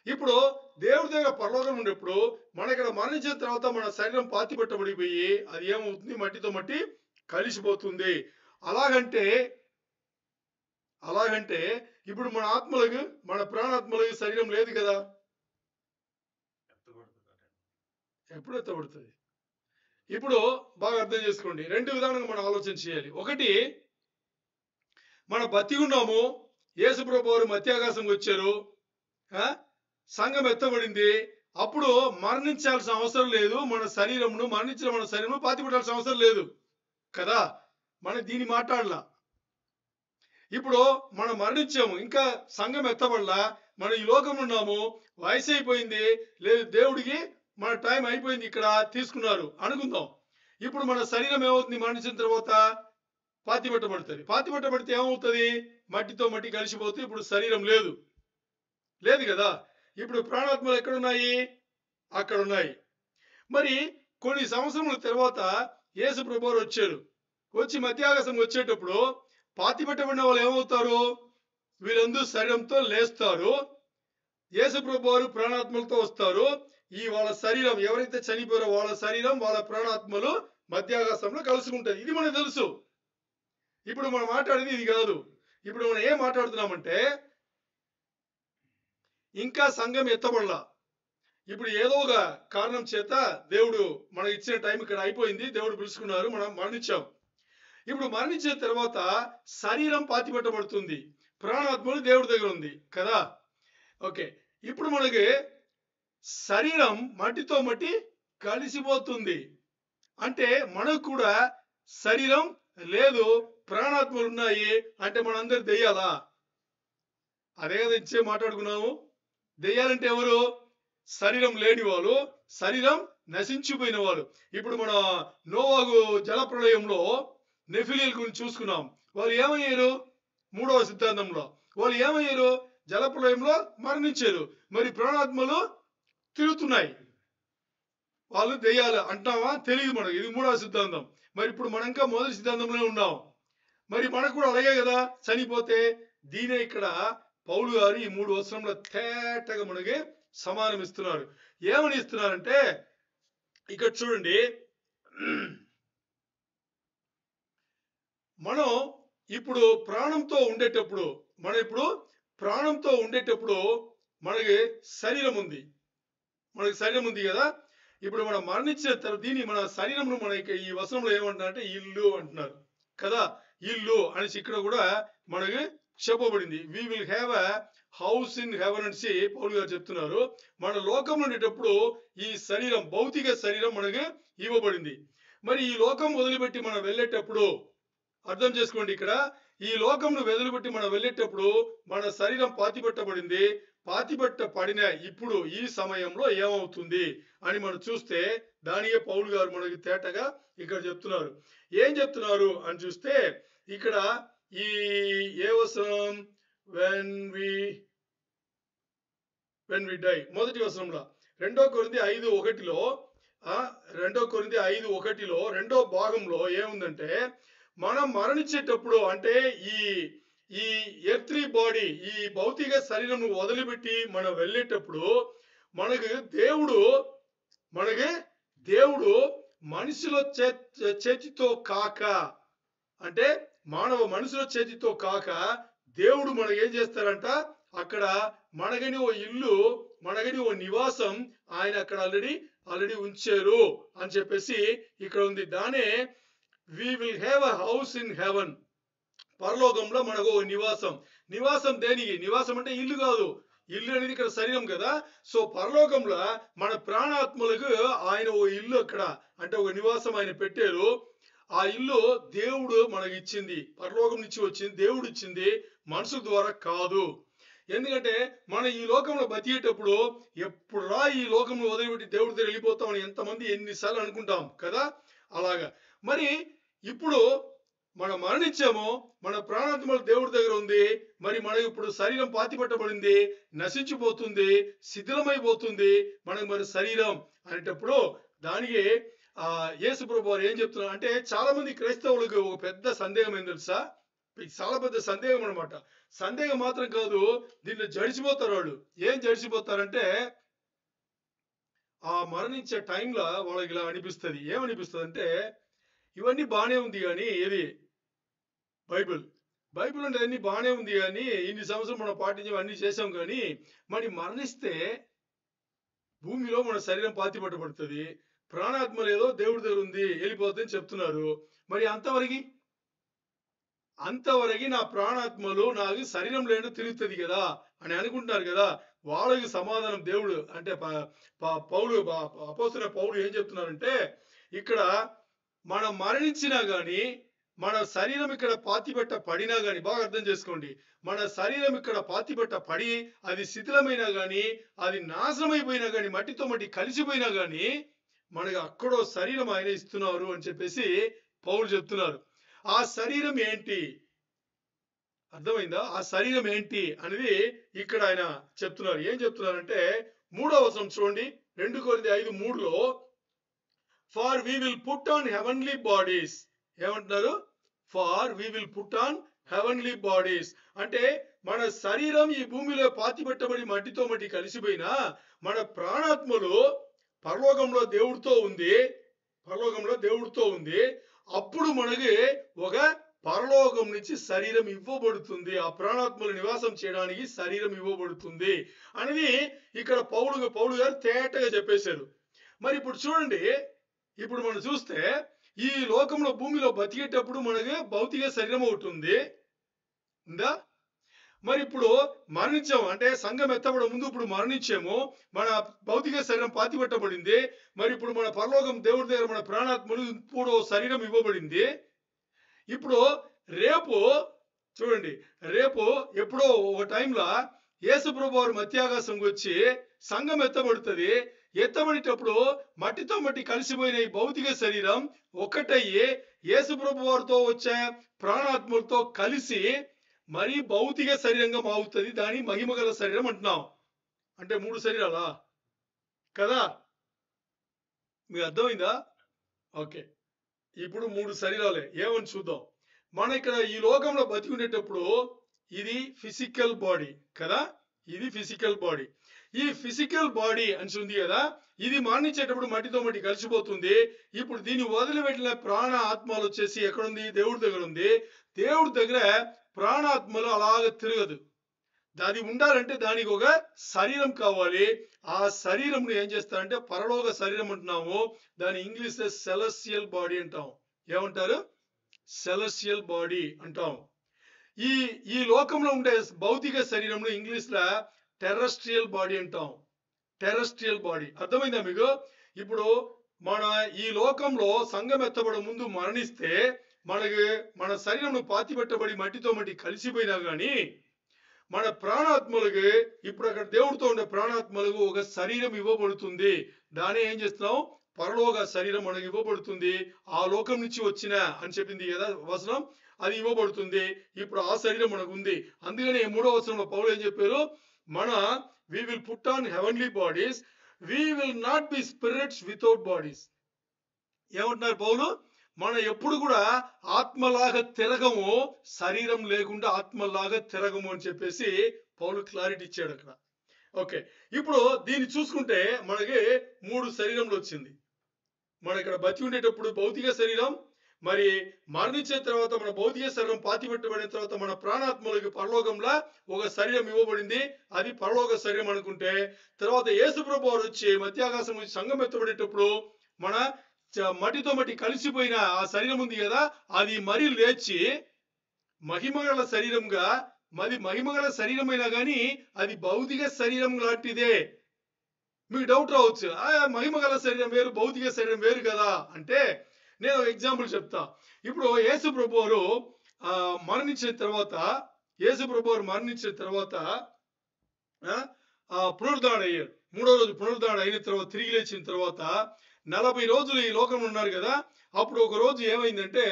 ఇప్పుడు దేవుడి దగ్గర పరలోకం ఉన్నప్పుడు మన ఇక్కడ మరణించిన తర్వాత మన శరీరం పాతి పెట్టబడిపోయి అది ఏమవుతుంది? మట్టితో మట్టి కలిసిపోతుంది. అలాగంటే ఇప్పుడు మన ఆత్మలకు, మన ప్రాణాత్మలకు శరీరం లేదు కదా. ఎప్పుడు ఎత్తబడుతుంది? ఇప్పుడు బాగా అర్థం చేసుకోండి. 2 విధానంగా మనం ఆలోచన చేయాలి. ఒకటి, మన బతి ఉన్నాము, యేసుప్రభు వారు మధ్యాకాశంకి వచ్చారు, సంఘం ఎత్తబడింది, అప్పుడు మరణించాల్సిన అవసరం లేదు. మన శరీరం పాతి పెట్టాల్సిన అవసరం లేదు కదా. మనం దీన్ని మాట్లాడలా. ఇప్పుడు మనం మరణించాము, ఇంకా సంఘం ఎత్తబడలా, మనం ఈ లోకంలో ఉన్నాము, వయసు అయిపోయింది, లేదు దేవుడికి మన టైం అయిపోయింది, ఇక్కడ తీసుకున్నారు అనుకుందాం. ఇప్పుడు మన శరీరం ఏమవుతుంది? మరణించిన తర్వాత పాతిపెట్టబడుతుంది. పాతిపెట్టబడితే ఏమవుతుంది? మట్టితో మట్టి కలిసిపోతుంది. ఇప్పుడు శరీరం లేదు, లేదు కదా. ఇప్పుడు ప్రాణాత్మలు ఎక్కడున్నాయి? అక్కడ ఉన్నాయి. మరి కొన్ని సంవత్సరముల తర్వాత యేసు ప్రభువారు వచ్చారు. వచ్చి మధ్యాకాశం వచ్చేటప్పుడు పాతిపెట్టబడిన వాళ్ళు ఏమవుతారు? వీళ్ళందరూ శరీరంతో లేస్తారు. యేసు ప్రభువారు ప్రాణాత్మలతో వస్తారు. ఈ వాళ్ళ శరీరం, ఎవరైతే చనిపోయారో వాళ్ళ శరీరం, వాళ్ళ ప్రాణాత్మలు మధ్యాకాశంలో కలుసుకుంటాయి. ఇది మనకు తెలుసు. ఇప్పుడు మనం మాట్లాడేది ఇది కాదు. ఇప్పుడు మనం ఏం మాట్లాడుతున్నామంటే, ఇంకా సంఘం ఎత్తబడలా. ఇప్పుడు ఏదో ఒక కారణం చేత దేవుడు మనకి ఇచ్చిన టైం ఇక్కడ అయిపోయింది, దేవుడు పిలుచుకున్నారు, మనం మరణించాం. ఇప్పుడు మరణించిన తర్వాత శరీరం పాతిపెట్టబడుతుంది, ప్రాణాత్మలు దేవుడి దగ్గర ఉంది కదా. ఓకే, ఇప్పుడు మనకి శరీరం మట్టితో మట్టి కలిసిపోతుంది. అంటే మనకు కూడా శరీరం లేదు, ప్రాణాత్మలు ఉన్నాయి. అంటే మనందరు దెయ్యాలా? అదే కదా ఇచ్చే మాట్లాడుకున్నాము. దెయ్యాలంటే ఎవరు? శరీరం లేని వాళ్ళు, శరీరం నశించిపోయిన వాళ్ళు. ఇప్పుడు మన నోవాహు జలప్రళయంలో నెఫిలీల గురించి చూసుకున్నాం. వాళ్ళు ఏమయ్యారు? 3వ సిద్ధాంతంలో వాళ్ళు ఏమయ్యారు? జలప్రళయంలో మరణించారు. మరి ప్రాణాత్మలు తిరుగుతున్నాయి. వాళ్ళు దెయ్యాలు అంటావా? తెలియదు మనకు. ఇది 3వ సిద్ధాంతం. మరి ఇప్పుడు మనం ఇంకా మొదటి సిద్ధాంతంలో ఉన్నాం. మరి మనకు కూడా అలాగే కదా చనిపోతే. దీనే ఇక్కడ పౌలు గారు ఈ 3 వచనంలో తేటగా మనకి సమానం ఇస్తున్నారు. ఏమని ఇస్తున్నారంటే, ఇక్కడ చూడండి, మనం ఇప్పుడు ప్రాణంతో ఉండేటప్పుడు మనకి శరీరం ఉంది. కదా. ఇప్పుడు మనం మరణించిన తర్వాత దీన్ని మన శరీరంలో మనకి ఈ వచనంలో ఏమంటున్నారంటే ఇల్లు అంటున్నారు కదా. ఇల్లు అనేసి ఇక్కడ కూడా మనకి చెప్పబడింది. We will have a house in heaven అనేసి పౌలు గారు చెప్తున్నారు. మన లోకంలో ఉండేటప్పుడు ఈ శరీరం, భౌతిక శరీరం మనకి ఇవ్వబడింది. మరి ఈ లోకం వదిలిపెట్టి మనం వెళ్ళేటప్పుడు అర్థం చేసుకోండి, ఇక్కడ ఈ లోకంను వదిలిపెట్టి మనం వెళ్ళేటప్పుడు మన శరీరం పాతిపెట్టబడింది. పాతిపెట్టబడిన ఇప్పుడు ఈ సమయంలో ఏమవుతుంది అని మనం చూస్తే దానియే పౌలు గారు మనకి తేటగా ఇక్కడ చెప్తున్నారు. ఏం చెప్తున్నారు అని చూస్తే, ఇక్కడ ఈ ఏ వచనం? when we die, మొదటి వచనంలో 2 కొరింథీ 5:1లో 2 కొరింథీ 5:1లో రెండో భాగంలో ఏముందంటే, మనం మరణించేటప్పుడు అంటే ఈ ఎర్త్లీ బాడీ, ఈ భౌతిక శరీరం వదిలిపెట్టి మనం వెళ్ళేటప్పుడు మనకి దేవుడు మనుషుల చేతితో కాక, అంటే మానవ మనుషుల చేతితో కాక దేవుడు మనకి ఏం చేస్తారంట, అక్కడ మనగని ఓ ఇల్లు, మనగని ఓ నివాసం ఆయన అక్కడ ఆల్రెడీ ఉంచారు అని చెప్పేసి ఇక్కడ ఉంది. దానే we will have a house in heaven. పరలోకంలో మనకు ఓ నివాసం దేనికి? నివాసం అంటే ఇల్లు కాదు. ఇల్లు అనేది ఇక్కడ శరీరం కదా. సో పరలోకంలో మన ప్రాణాత్మలకు ఆయన ఓ ఇల్లు అక్కడ, అంటే ఒక నివాసం ఆయన పెట్టారు. ఆ ఇల్లు దేవుడు మనకి ఇచ్చింది, పరలోకం నుంచి వచ్చింది, దేవుడు ఇచ్చింది, మనుషుల ద్వారా కాదు. ఎందుకంటే మనం ఈ లోకంలో బతికేటప్పుడు ఎప్పుడు ఈ లోకంలో వదిలిపెట్టి దేవుడి దగ్గర వెళ్ళిపోతామని ఎంతమంది ఎన్నిసార్లు అనుకుంటాం కదా. అలాగా మరి ఇప్పుడు మనం మరణించాము, మన ప్రాణాత్మలు దేవుడి దగ్గర ఉంది. మరి మనకి ఇప్పుడు శరీరం పాతిపెట్టబడింది, నశించిపోతుంది, శిథిలమైపోతుంది మనకు మరి శరీరం అనేటప్పుడు దానికి యేసు ప్రభువు వారు ఏం చెప్తున్నారు అంటే, చాలా మంది క్రైస్తవులకు ఒక పెద్ద సందేహం ఏం తెలుసా? చాలా పెద్ద సందేహం అనమాట. సందేహం మాత్రం కాదు, దీన్ని జడిసిపోతారు వాళ్ళు. ఏం జడిసిపోతారంటే, ఆ మరణించే టైంలో వాళ్ళకి ఇలా అనిపిస్తుంది. ఏమనిపిస్తుంది అంటే, ఇవన్నీ బాగానే ఉంది కానీ, ఏది బైబిల్ అంటే అన్ని బాగానే ఉంది కానీ, ఇన్ని సంవత్సరం మనం పాటించాం, అన్ని చేసాం కానీ, మరి మరణిస్తే భూమిలో మన శరీరం పాతిపెట్టబడుతుంది, ప్రాణాత్మ లేదో దేవుడి దగ్గర ఉంది, వెళ్ళిపోతుందని చెప్తున్నారు. మరి అంతవరకు నా ప్రాణాత్మలు నాకు శరీరం లేని తిరుగుతుంది కదా అని అనుకుంటున్నారు కదా. వాళ్ళకి సమాధానం దేవుడు అంటే అపోస్తలుడైన పౌలు ఏం చెప్తున్నారంటే, ఇక్కడ మనం మరణించినా గాని మన శరీరం ఇక్కడ పాతిపెట్ట పడినా గాని, బాగా అర్థం చేసుకోండి, మన శరీరం ఇక్కడ పాతిపెట్ట పడి అది శిథిలమైనా గాని, అది నాశనమైపోయినా గాని, మట్టితో మట్టి కలిసిపోయినా గాని, మనకి అక్కడో శరీరం ఆయన ఇస్తున్నారు అని చెప్పేసి పౌలు చెప్తున్నారు. ఆ శరీరం ఏంటి? అర్థమైందా? ఆ శరీరం ఏంటి అనేది ఇక్కడ ఆయన చెప్తున్నారు. ఏం చెప్తున్నారంటే 3వ వచనం చూడండి, 2 కొరింథీ 5:3లో for we will put on heavenly bodies. ఏమంటున్నారు? For we will put on heavenly bodies. అంటే మన శరీరం ఈ భూమిలో పాతిపెట్టబడి మట్టితో మట్టి కలిసిపోయినా మన ప్రాణాత్మలు పరలోకంలో దేవుడితో ఉంది. పరలోకంలో దేవుడితో ఉంది. అప్పుడు మనకి ఒక పరలోకం నుంచి శరీరం ఇవ్వబడుతుంది. ఆ ప్రాణాత్మలు నివాసం చేయడానికి శరీరం ఇవ్వబడుతుంది అనేది ఇక్కడ పౌలు గారు తేటగా చెప్పేశారు. మరి ఇప్పుడు చూడండి, ఇప్పుడు మనం చూస్తే ఈ లోకంలో భూమిలో బతికేటప్పుడు మనకి భౌతిక శరీరం ఒకటి ఉంది ఉందా? మరి ఇప్పుడు మరణించాము అంటే సంఘం ఎత్తబడే ముందు ఇప్పుడు మరణించాము, మన భౌతిక శరీరం పాతిపెట్టబడింది. మరి ఇప్పుడు మన పరలోకం దేవుడి దగ్గర మన ప్రాణాత్మలు ఇప్పుడు శరీరం ఇవ్వబడింది. ఇప్పుడు రేపు చూడండి, రేపు ఎప్పుడో ఒక టైంలో యేసు ప్రభువు వారు మధ్యాకాశంకి వచ్చి సంఘం ఎత్తబడుతుంది. ఎత్తబడేటప్పుడు మట్టితో మట్టి కలిసిపోయిన ఈ భౌతిక శరీరం ఒక్కటయ్యి యేసు ప్రభువు వారితో వచ్చే ప్రాణాత్మలతో కలిసి మరి భౌతిక శరీరంగా మారుతుంది. దాని మహిమగల శరీరం అంటున్నాం. అంటే 3 శరీరాలా కదా? మీకు అర్థమైందా? ఓకే, ఇప్పుడు 3 శరీరాలే. ఏమని చూద్దాం. మన ఇక్కడ ఈ లోకంలో బతికునేటప్పుడు ఇది ఫిజికల్ బాడీ కదా, ఇది ఫిజికల్ బాడీ. ఈ ఫిజికల్ బాడీ అని ఉంది కదా, ఇది మరణించేటప్పుడు మట్టితో మట్టి కలిసిపోతుంది. ఇప్పుడు దీన్ని వదిలిపెట్టిన ప్రాణ ఆత్మలు వచ్చేసి ఎక్కడుంది? దేవుడి దగ్గర ఉంది. దేవుడి దగ్గర ప్రాణాత్మలు అలాగ తిరగదు. అది ఉండాలంటే దానికి ఒక శరీరం కావాలి. ఆ శరీరం ఏం చేస్తారంటే పరలోక శరీరం అంటున్నాము. దాని ఇంగ్లీష్ లో సెలెస్టియల్ బాడీ అంటాం. ఏమంటారు? సెలెస్టియల్ బాడీ అంటాం. ఈ లోకంలో ఉండే భౌతిక శరీరంలో ఇంగ్లీష్ లో టెరెస్ట్రియల్ బాడీ అంటాం. Terrestrial body. అర్థమైందా మీకు? ఇప్పుడు మన ఈ లోకంలో సంఘం ఎత్తబడే ముందు మరణిస్తే మనకి మన శరీరం పాతిపెట్టబడి మట్టితో మట్టి కలిసిపోయినా గాని మన ప్రాణాత్మలకి ఇప్పుడు అక్కడ దేవుడితో ఉండే ప్రాణాత్మలకు ఒక శరీరం ఇవ్వబడుతుంది. దాన్ని ఏం చేస్తున్నాం? పరలోక శరీరం మనకు ఇవ్వబడుతుంది. ఆ లోకం నుంచి వచ్చిన అని చెప్పింది కదా వచనం, అది ఇవ్వబడుతుంది. ఇప్పుడు ఆ శరీరం మనకు ఉంది. అందుకని 3వ వచనంలో పౌలు ఏం చెప్పారు? we will put on heavenly bodies, we will not be spirits without bodies. ఏమంటున్నారు పౌలు? మనం ఎప్పుడు కూడా ఆత్మలాగా తిరగము, శరీరం లేకుండా ఆత్మలాగా తిరగము అని చెప్పేసి పౌలు క్లారిటీ ఇచ్చాడు అక్కడ. ఓకే, ఇప్పుడు దీన్ని చూసుకుంటే మనకి 3 శరీరంలో వచ్చింది. మన ఇక్కడ బతి ఉండేటప్పుడు భౌతిక శరీరం, మరి మరణించిన తర్వాత మన భౌతిక శరీరం పాతిపెట్టబడిన తర్వాత మన ప్రాణాత్మలకు పరలోకంలో ఒక శరీరం ఇవ్వబడింది. అది పరలోక శరీరం అనుకుంటే, తర్వాత యేసు ప్రభువు వారు వచ్చి మధ్యాకాశం నుంచి సంఘం ఎత్తబడేటప్పుడు మన మట్టితో మట్టి కలిసిపోయిన ఆ శరీరం ఉంది కదా, అది మరి లేచి మహిమగల శరీరంగా, మరి మహిమగల శరీరమైనా కానీ అది భౌతిక శరీరం లాంటిదే. మీకు డౌట్ రావచ్చు, మహిమగల శరీరం వేరు భౌతిక శరీరం వేరు కదా అంటే, నేను ఎగ్జాంపుల్ చెప్తా. ఇప్పుడు యేసు ప్రభువు వారు మరణించిన తర్వాత పునరుద్ధరణ అయ్యారు. 3వ రోజు పునరుద్ధరణ అయిన తర్వాత తిరిగి లేచిన తర్వాత 40 రోజులు ఈ లోకంలో ఉన్నారు కదా. అప్పుడు ఒక రోజు ఏమైందంటే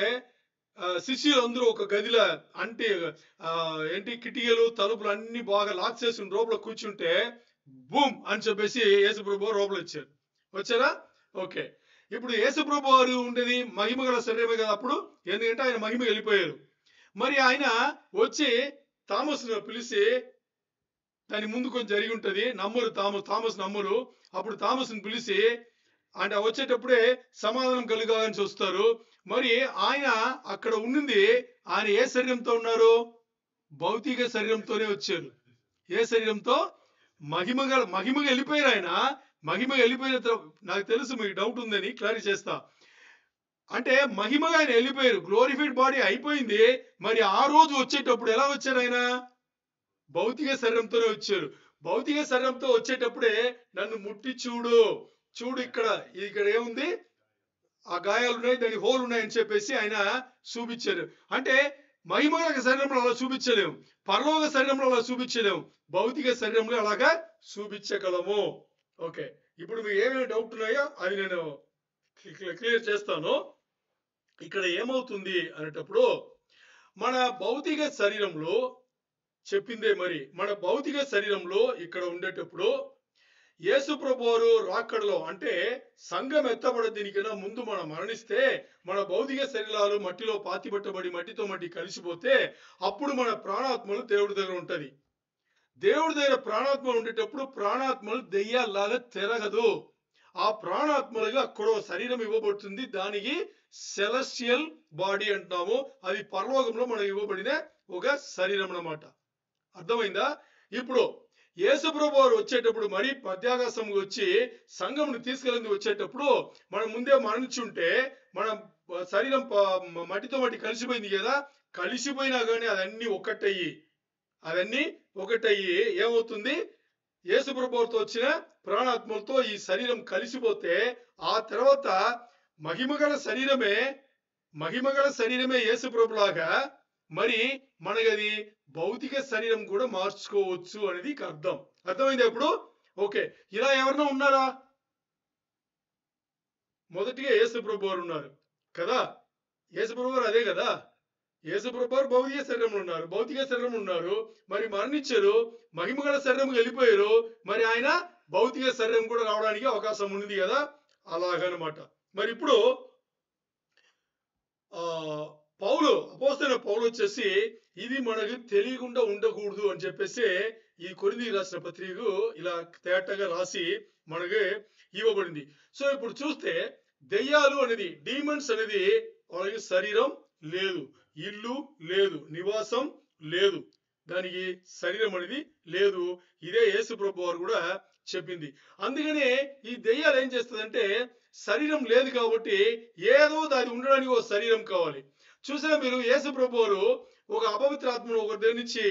శిష్యులందరూ ఒక గదిలో ఏంటి కిటికీలు తలుపులు అన్ని బాగా లాక్ చేసి లోపల కూర్చుంటే బూమ్ అని చెప్పేసి యేసు ప్రభువు లోపల వచ్చారా? ఓకే, ఇప్పుడు యేసు ప్రభువు వారు ఉండేది మహిమగల శరీరమే కదా అప్పుడు, ఎందుకంటే ఆయన మహిమ వెళ్ళిపోయారు. మరి ఆయన వచ్చి థామస్ను పిలిచి, దాని ముందు కొంచెం జరిగి ఉంటది, థామస్ నమ్మరు. అప్పుడు థామస్ని పిలిచి అంటే వచ్చేటప్పుడే సమాధానం కలుగాలని చూస్తారు. మరి ఆయన అక్కడ ఉండింది, ఆయన ఏ శరీరంతో ఉన్నారు? భౌతిక శరీరంతోనే వచ్చారు. ఏ శరీరంతో? మహిమగా వెళ్ళిపోయారు. ఆయన మహిమ వెళ్ళిపోయిన నాకు తెలుసు మీకు డౌట్ ఉందని క్లారిఫై చేస్తా. అంటే మహిమగా ఆయన వెళ్ళిపోయారు, గ్లోరిఫైడ్ బాడీ అయిపోయింది. మరి ఆ రోజు వచ్చేటప్పుడు ఎలా వచ్చారు? ఆయన భౌతిక శరీరంతోనే వచ్చారు. భౌతిక శరీరంతో వచ్చేటప్పుడే నన్ను ముట్టి చూడు ఇక్కడ ఏముంది, ఆ గాయాలు ఉన్నాయి, దాని హోల్ ఉన్నాయని చెప్పేసి ఆయన చూపించలేము. అంటే మహిమగల శరీరంలో అలా చూపించలేము, పరలోక శరీరంలో అలా చూపించలేము, భౌతిక శరీరంలో అలాగా చూపించగలము. ఓకే, ఇప్పుడు మీకు ఏమేమి డౌట్ ఉన్నాయో అవి నేను క్లియర్ చేస్తాను. ఇక్కడ ఏమవుతుంది అనేటప్పుడు మన భౌతిక శరీరంలో చెప్పిందే, మరి మన భౌతిక శరీరంలో ఇక్కడ ఉండేటప్పుడు యేసు ప్రభువారు రాకడలో అంటే సంఘం ఎత్తబడే దీనికన్నా ముందు మనం మరణిస్తే మన భౌతిక శరీరాలు మట్టిలో పాతిపెట్టబడి మట్టితో మట్టి కలిసిపోతే అప్పుడు మన ప్రాణాత్మలు దేవుడి దగ్గర ఉంటది. దేవుడి దగ్గర ప్రాణాత్మలు ఉండేటప్పుడు ప్రాణాత్మలు దెయ్యాల్లాగా తిరగదు. ఆ ప్రాణాత్మలుగా అక్కడో శరీరం ఇవ్వబడుతుంది. దానికి సెలెస్టియల్ బాడీ అంటాము. అది పరలోకంలో మనకు ఇవ్వబడిన ఒక శరీరం అన్నమాట. అర్థమైందా? ఇప్పుడు యేసు ప్రభువారు వచ్చేటప్పుడు మరి మధ్యాకాశం వచ్చి సంఘంను తీసుకెళ్ళి వచ్చేటప్పుడు మనం ముందే మరణించుంటే మన శరీరం మట్టితో మట్టి కలిసిపోయింది కదా, కలిసిపోయినా కానీ అవన్నీ ఒకటయ్యి ఏమవుతుంది, యేసు ప్రభువుతో వచ్చిన ప్రాణాత్మలతో ఈ శరీరం కలిసిపోతే ఆ తర్వాత మహిమగల శరీరమే యేసు ప్రభులాగా మరి మనకది భౌతిక శరీరం కూడా మార్చుకోవచ్చు అనేది అర్థమైంది ఇప్పుడు. ఓకే, ఇలా ఎవరన్నా ఉన్నారా? మొదటిగా యేసు ప్రభువారు ఉన్నారు కదా, యేసు ప్రభువారు అదే కదా, యేసు ప్రభువారు భౌతిక శరీరం ఉన్నారు, మరి మరణించారు, మహిమగల శరీరం వెళ్ళిపోయారు, మరి ఆయన భౌతిక శరీరం కూడా రావడానికి అవకాశం ఉంది కదా, అలాగనమాట. మరి ఇప్పుడు అపోస్తలుడైన పౌలు వచ్చేసి ఇది మనకు తెలియకుండా ఉండకూడదు అని చెప్పేసి ఈ కొరింథీయులకు రాసిన పత్రికకు ఇలా తేటగా రాసి మనకి ఇవ్వబడింది. సో ఇప్పుడు చూస్తే దెయ్యాలు అనేది, డీమన్స్ అనేది వాళ్ళకి శరీరం లేదు, ఇల్లు లేదు, నివాసం లేదు, దానికి శరీరం అనేది లేదు. ఇదే యేసు ప్రభు వారు కూడా చెప్పింది. అందుకనే ఈ దెయ్యాలు ఏం చేస్తుందంటే శరీరం లేదు కాబట్టి ఏదో దాని ఉండడానికి ఒక శరీరం కావాలి. చూసారా మీరు, యేసు ప్రభు వారు ఒక అపవిత్రాత్మను ఒక దగ్గర నుంచి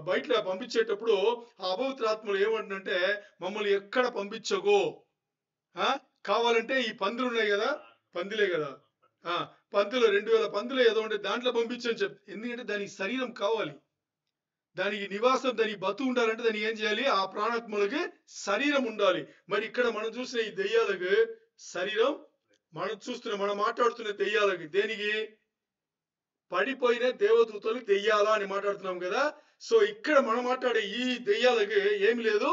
బయట పంపించేటప్పుడు ఆ అపవిత్రాత్మలు ఏమంటుందంటే మమ్మల్ని ఎక్కడ పంపించకో, కావాలంటే ఈ పందులు ఉన్నాయి కదా, పందిలే కదా, పందులు 2000 పందులు ఏదో ఉంటే దాంట్లో పంపించని చెప్తే, ఎందుకంటే దానికి శరీరం కావాలి, దానికి నివాసం, దానికి బతు ఉండాలంటే దానికి ఏం చేయాలి, ఆ ప్రాణాత్మలకి శరీరం ఉండాలి. మరి ఇక్కడ మనం చూసిన ఈ దెయ్యాలకు శరీరం, మనం మాట్లాడుతున్న దెయ్యాలకి దేనికి, పడిపోయిన దేవదూతలు దెయ్యాలా అని మాట్లాడుతున్నాం కదా. సో ఇక్కడ మనం మాట్లాడే ఈ దెయ్యాలకి ఏమి లేదు,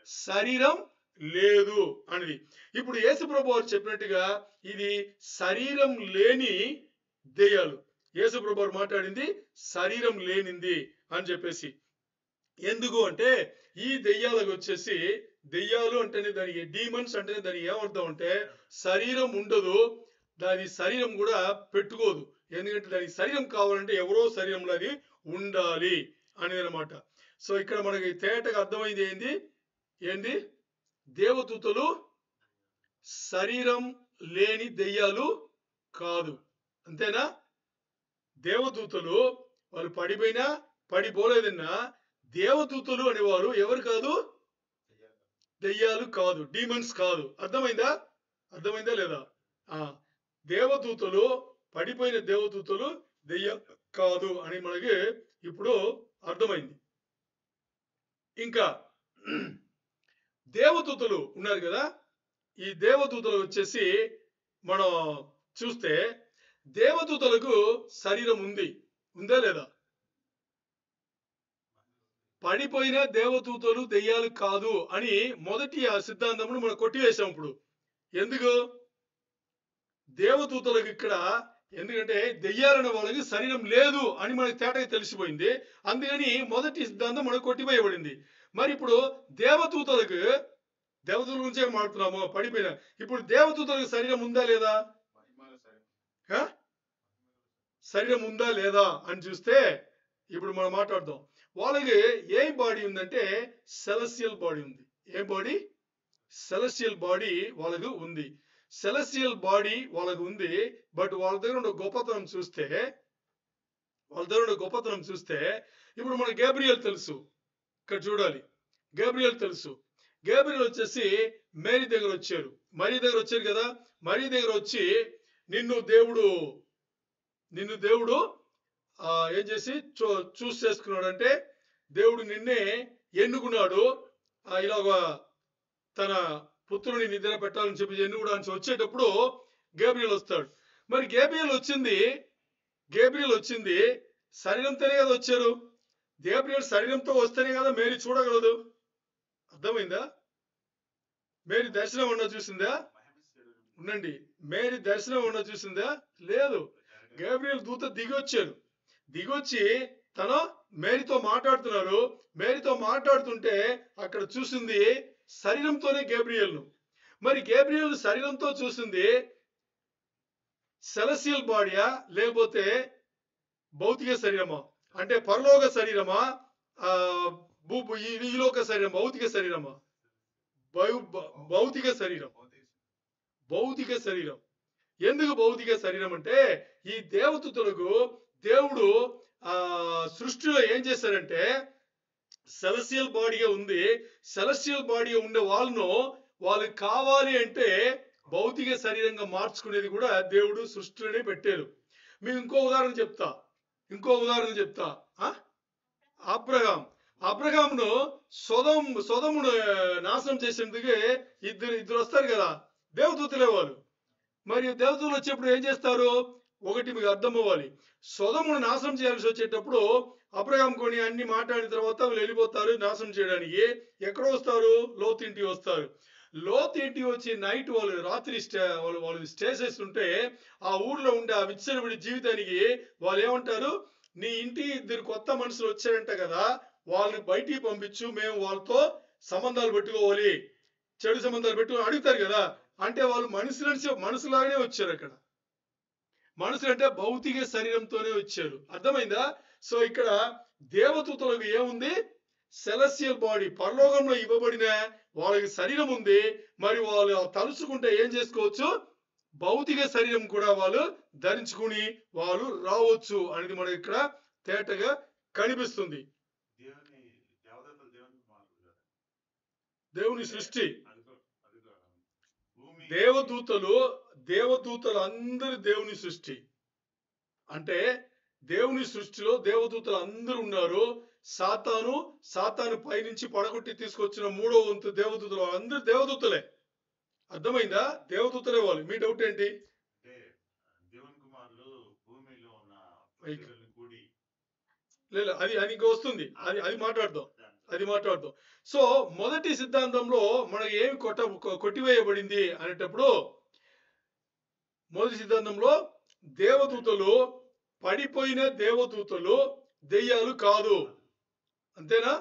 శరీరం లేదు అనేది. ఇప్పుడు యేసు ప్రభు వారు చెప్పినట్టుగా ఇది శరీరం లేని దెయ్యాలు. యేసు ప్రభు వారు మాట్లాడింది శరీరం లేనింది అని చెప్పేసి. ఎందుకు అంటే ఈ దెయ్యాలకు వచ్చేసి, దెయ్యాలు అంటేనే దానికి, డీమన్స్ అంటేనే దానికి ఏమర్థం అంటే శరీరం ఉండదు, దాని శరీరం కూడా పెట్టుకోదు. ఎందుకంటే దానికి శరీరం కావాలంటే ఎవరో శరీరంలో అది ఉండాలి అనేది అనమాట. సో ఇక్కడ మనకి తేటగా అర్థమైంది ఏంది, దేవదూతలు శరీరం లేని దెయ్యాలు కాదు, అంతేనా? దేవదూతలు వాళ్ళు పడిపోయినా పడిపోలేదన్నా దేవదూతలు అనేవారు ఎవరు కాదు, దెయ్యాలు కాదు, డీమన్స్ కాదు. అర్థమైందా లేదా? దేవదూతలు, పడిపోయిన దేవదూతలు దెయ్యాలు కాదు అని మనకి ఇప్పుడు అర్థమైంది. ఇంకా దేవదూతలు ఉన్నారు కదా, ఈ దేవదూతలు వచ్చేసి మనం చూస్తే దేవదూతలకు శరీరం ఉందా లేదా? పడిపోయిన దేవదూతలు దెయ్యాలు కాదు అని మొదటి ఆ సిద్ధాంతమును మనం కొట్టివేశాం. ఇప్పుడు ఎందుకు దేవదూతలకు ఇక్కడ, ఎందుకంటే దెయ్యాలనే వాళ్ళకి శరీరం లేదు అని మనకి తేటగా తెలిసిపోయింది. అందుకని మొదటి సిద్ధాంతం మనకు కొట్టివేయబడింది. మరి ఇప్పుడు దేవదూతల గురించే మాట్లాడుతున్నాము, పడిపోయిన. ఇప్పుడు దేవదూతలకు శరీరం ఉందా లేదా? శరీరం ఉందా లేదా అని చూస్తే ఇప్పుడు మనం మాట్లాడదాం. వాళ్ళకి ఏ బాడీ ఉందంటే సెలెస్టియల్ బాడీ ఉంది. ఏ బాడీ? సెలెస్టియల్ బాడీ వాళ్ళకు ఉంది. సెలెస్టియల్ బాడీ వాళ్ళకు ఉంది. బట్ వాళ్ళ దగ్గర ఉన్న గొప్పతనం చూస్తే ఇప్పుడు మన గేబ్రియల్ తెలుసు, ఇక్కడ చూడాలి, గేబ్రియల్ తెలుసు. గేబ్రియల్ వచ్చేసి మేరీ దగ్గర వచ్చారు కదా, మరీ దగ్గర వచ్చి నిన్ను దేవుడు నిన్ను దేవుడు ఏం చేసి చూస్ చేసుకున్నాడు అంటే దేవుడు నిన్నే ఎన్నుకున్నాడు. ఇలాగ తన పుత్రుని నిద్ర పెట్టాలని చెప్పి ఎన్నుకోవడానికి వచ్చేటప్పుడు గేబ్రియల్ వస్తాడు. మరి గేబ్రియల్ వచ్చింది శరీరంతోనే కదా వచ్చారు. గేబ్రియల్ శరీరంతో వస్తేనే కదా మేరీ చూడగలదు. అర్థమైందా? మేరీ దర్శనం ఉన్న చూసిందా? ఉండండి, మేరీ దర్శనం ఉన్న చూసిందా? లేదు. గేబ్రియల్ దూత దిగొచ్చి తను మేరీతో మాట్లాడుతున్నారు. మేరీతో మాట్లాడుతుంటే అక్కడ చూసింది శరీరంతోనే గేబ్రియల్ను. మరి గేబ్రియల్ శరీరంతో చూసింది సెలెస్టియల్ బాడీయా లేకపోతే భౌతిక శరీరమా? అంటే పరలోక శరీరమా, ఈలోక శరీరం, భౌతిక శరీరమా? భౌతిక శరీరం. ఎందుకు భౌతిక శరీరం అంటే ఈ దేవదూతలకు దేవుడు సృష్టిలో ఏం చేశారంటే సెలెస్టియల్ బాడీగా ఉంది. సెలెస్టియల్ బాడీగా ఉండే వాళ్ళకి కావాలి అంటే భౌతిక శరీరంగా మార్చుకునేది కూడా దేవుడు సృష్టిలోనే పెట్టారు. మీకు ఇంకో ఉదాహరణ చెప్తా. అబ్రహామును సొదమును నాశనం చేసేందుకు ఇద్దరు వస్తారు కదా, దేవదూతలే వాళ్ళు. మరి దేవదూతలు వచ్చేప్పుడు ఏం చేస్తారు? ఒకటి మీకు అర్థం అవ్వాలి. సొదమును నాశనం చేయాల్సి వచ్చేటప్పుడు అబ్రహాం కొని అన్ని మాట్లాడిన తర్వాత వాళ్ళు వెళ్ళిపోతారు నాశనం చేయడానికి. ఎక్కడ వస్తారు? లోతు ఇంటికి వస్తారు. లోతు ఇంటికి వచ్చి నైట్ వాళ్ళు రాత్రి వాళ్ళు స్టే చేస్తుంటే ఆ ఊర్లో ఉండే ఆ విచ్చలవిడి జీవితానికి వాళ్ళు ఏమంటారు? నీ ఇంటి ఇద్దరు కొత్త మనుషులు వచ్చారంట కదా, వాళ్ళని బయటికి పంపించు, మేము వాళ్ళతో సంబంధాలు పెట్టుకోవాలి, చెడు సంబంధాలు పెట్టుకోవాలి అడుగుతారు కదా. అంటే వాళ్ళు మనుషులాగానే వచ్చారు. అక్కడ మనుషులు అంటే భౌతిక శరీరంతోనే వచ్చారు. అర్థమైందా? సో ఇక్కడ దేవదూతలకు ఏముంది? సెలెస్టియల్ బాడీ, పరలోకంలో ఇవ్వబడిన వాళ్ళకి శరీరం ఉంది. మరి వాళ్ళు తలుచుకుంటే ఏం చేసుకోవచ్చు? భౌతిక శరీరం కూడా వాళ్ళు ధరించుకుని వాళ్ళు రావచ్చు అనేది మనకి ఇక్కడ తేటగా కనిపిస్తుంది. దేవుని సృష్టి, దేవదూతలు అందరు దేవుని సృష్టి. అంటే దేవుని సృష్టిలో దేవదూతలు అందరూ ఉన్నారు. సాతాను పైనుంచి పడగొట్టి తీసుకొచ్చిన 3వ వంతు దేవదూతలు, అందరు దేవదూతలే. అర్థమైందా? దేవదూతలే వాళ్ళు. మీ డౌట్ ఏంటి? లేదు, అది ఇంకా వస్తుంది. అది మాట్లాడదాం. సో మొదటి సిద్ధాంతంలో మనకి ఏమి కొట్టివేయబడింది అనేటప్పుడు, మొదటి సిద్ధాంతంలో దేవదూతలు, పడిపోయిన దేవదూతలు దెయ్యాలు కాదు. అంతేనా?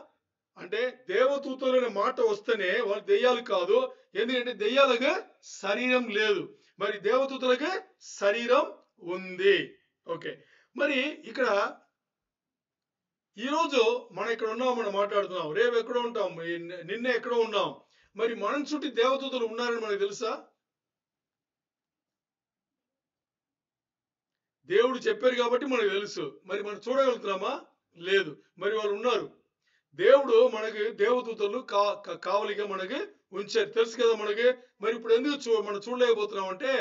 అంటే దేవదూతలు అనే మాట వస్తేనే వాళ్ళు దెయ్యాలు కాదు. ఎందుకంటే దెయ్యాలకు శరీరం లేదు, మరి దేవదూతలకు శరీరం ఉంది. ఓకే, మరి ఇక్కడ ఈరోజు మనం ఇక్కడ ఉన్నాం, మనం మాట్లాడుతున్నాం. రేపు ఎక్కడో ఉంటాం, నిన్న ఎక్కడో ఉన్నాం. మరి మనం చుట్టూ దేవదూతలు ఉన్నారని మనకు తెలుసా? దేవుడు చెప్పారు కాబట్టి మనకు తెలుసు. మరి మనం చూడగలుగుతున్నామా? లేదు. మరి వాళ్ళు ఉన్నారు. దేవుడు మనకి దేవదూతలు కావలిగా మనకి ఉంచారు, తెలుసు కదా మనకి. మరి ఇప్పుడు ఎందుకు మనం చూడలేకపోతున్నాం అంటే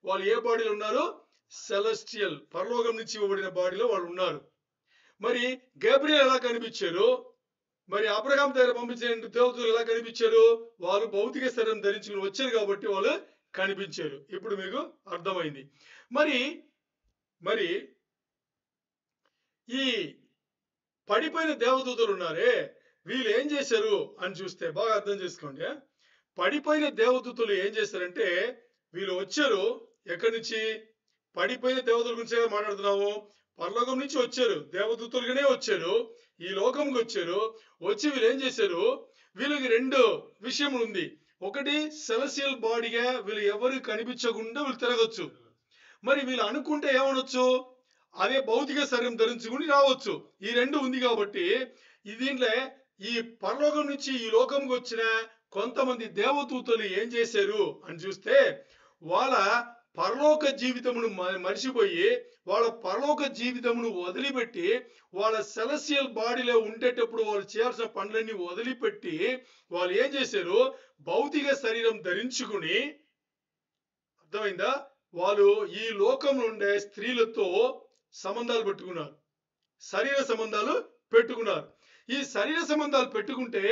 వాళ్ళు ఏ బాడీలో ఉన్నారు? సెలెస్టియల్, పరలోకం నుంచి ఇవ్వబడిన బాడీలో వాళ్ళు ఉన్నారు. మరి గేబ్రియల్ ఎలా కనిపించారు? మరి అబ్రహాం దగ్గర పంపించిన దేవదూతలు ఎలా కనిపించారు? వాళ్ళు భౌతిక శరీరం ధరించుకుని వచ్చారు కాబట్టి వాళ్ళు కనిపించారు. ఇప్పుడు మీకు అర్థమైంది. మరి ఈ పడిపోయిన దేవదూతలు ఉన్నారే, వీళ్ళు ఏం చేశారు అని చూస్తే బాగా అర్థం చేసుకోండి. పడిపోయిన దేవదూతలు ఏం చేశారంటే, వీళ్ళు వచ్చారు ఎక్కడి నుంచి? పడిపోయిన దేవతల గురించి మాట్లాడుతున్నాము. పరలోకం నుంచి వచ్చారు, దేవదూతలుగానే వచ్చారు, ఈ లోకంకి వచ్చారు. వచ్చి వీళ్ళు ఏం చేశారు? వీళ్ళకి 2 విషయములు ఉంది. ఒకటి, సెలెస్టియల్ బాడీగా వీళ్ళు ఎవరు కనిపించకుండా వీళ్ళు తిరగచ్చు. మరి వీళ్ళు అనుకుంటే ఏమనొచ్చు? అదే భౌతిక శరీరం ధరించుకుని రావచ్చు. ఈ 2 ఉంది కాబట్టి దీంట్లో ఈ పరలోకం నుంచి ఈ లోకంకి వచ్చిన కొంతమంది దేవదూతలు ఏం చేశారు అని చూస్తే, వాళ్ళ పరలోక జీవితమును మర్చిపోయి, వాళ్ళ పరలోక జీవితమును వదిలిపెట్టి, వాళ్ళ సెలెస్టియల్ బాడీలో ఉండేటప్పుడు వాళ్ళు చేయాల్సిన పనులన్నీ వదిలిపెట్టి వాళ్ళు ఏం చేశారు? భౌతిక శరీరం ధరించుకుని, అర్థమైందా? వాళ్ళు ఈ లోకంలో ఉండే స్త్రీలతో సంబంధాలు పెట్టుకున్నారు. శరీర సంబంధాలు పెట్టుకున్నారు. ఈ శరీర సంబంధాలు పెట్టుకుంటే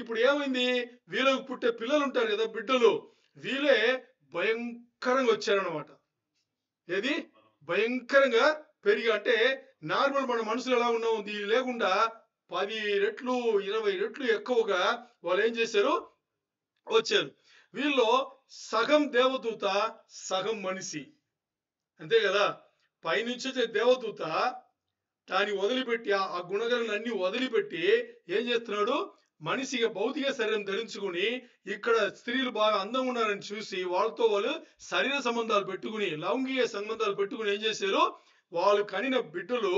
ఇప్పుడు ఏమైంది? వీళ్ళకు పుట్టే పిల్లలు ఉంటారు కదా, బిడ్డలు, వీళ్ళే భయంకరంగా వచ్చారనమాట. ఏది? భయంకరంగా పెరిగి, అంటే నార్మల్ మన మనుషులు ఎలా ఉన్నాం, దీని లేకుండా 10 రెట్లు 20 రెట్లు ఎక్కువగా వాళ్ళు ఏం చేశారు? వచ్చారు. వీళ్ళు సగం దేవదూత, సగం మనిషి. అంతే కదా? పైనుంచి వచ్చే దేవదూత దాన్ని వదిలిపెట్టి, ఆ గుణగణాలన్నీ వదిలిపెట్టి ఏం చేస్తున్నాడు? మనిషిగా భౌతిక శరీరం ధరించుకుని ఇక్కడ స్త్రీలు బాగా అందంగా ఉన్నారని చూసి వాళ్ళతో వాళ్ళు శరీర సంబంధాలు పెట్టుకుని, లైంగిక సంబంధాలు పెట్టుకుని ఏం చేశారు? వాళ్ళు కనిన బిడ్డలు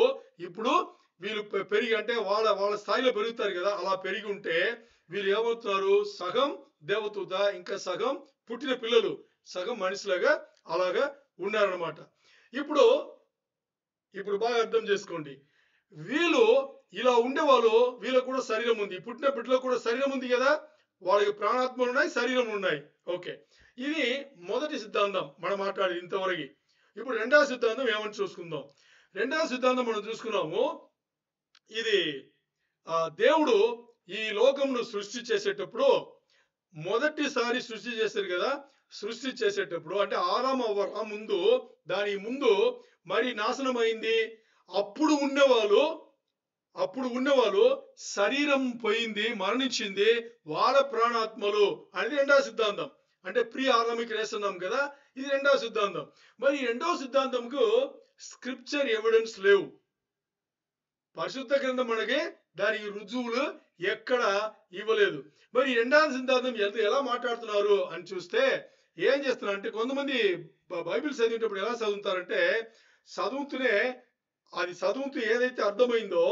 ఇప్పుడు వీళ్ళు పెరిగి, అంటే వాళ్ళ స్థాయిలో పెరుగుతారు కదా, అలా పెరిగి ఉంటే వీళ్ళు ఏమవుతున్నారు? సగం దేవదూత, ఇంకా సగం పుట్టిన పిల్లలు, సగం మనిషిలాగా అలాగా ఉన్నారనమాట. ఇప్పుడు బాగా అర్థం చేసుకోండి. వీళ్ళు ఇలా ఉండేవాళ్ళు, వీళ్ళకు కూడా శరీరం ఉంది. పుట్టిన బిడ్డలకు కూడా శరీరం ఉంది కదా, వాళ్ళకి ప్రాణాత్మలు ఉన్నాయి, శరీరం ఉన్నాయి. ఓకే, ఇది మొదటి సిద్ధాంతం మనం మాట్లాడేది ఇంతవరకు. ఇప్పుడు రెండవ సిద్ధాంతం ఏమని చూసుకుందాం. రెండవ సిద్ధాంతం మనం చూసుకున్నాము. ఇది దేవుడు ఈ లోకంను సృష్టి చేసేటప్పుడు, మొదటిసారి సృష్టి చేశారు కదా, సృష్టి చేసేటప్పుడు అంటే ఆదాము అవ్వ ముందు, దాని ముందు మరి నాశనం అయింది. అప్పుడు ఉన్నవాళ్ళు శరీరం పోయింది, మరణించింది, వాళ్ళ ప్రాణాత్మలు అనేది రెండవ సిద్ధాంతం. అంటే ప్రీ ఆదామిక్ రేస్ అన్నాం కదా, ఇది రెండవ సిద్ధాంతం. మరి రెండవ సిద్ధాంతంకు స్క్రిప్చర్ ఎవిడెన్స్ లేవు. పరిశుద్ధ గ్రంథం మనకి దానికి రుజువులు ఎక్కడ ఇవ్వలేదు. మరి రెండవ సిద్ధాంతం ఎలా మాట్లాడుతున్నారు అని చూస్తే ఏం చేస్తున్నారు అంటే, కొంతమంది బైబిల్ చదివేటప్పుడు ఎలా చదువుతారంటే, చదువుతూ ఏదైతే అర్థమైందో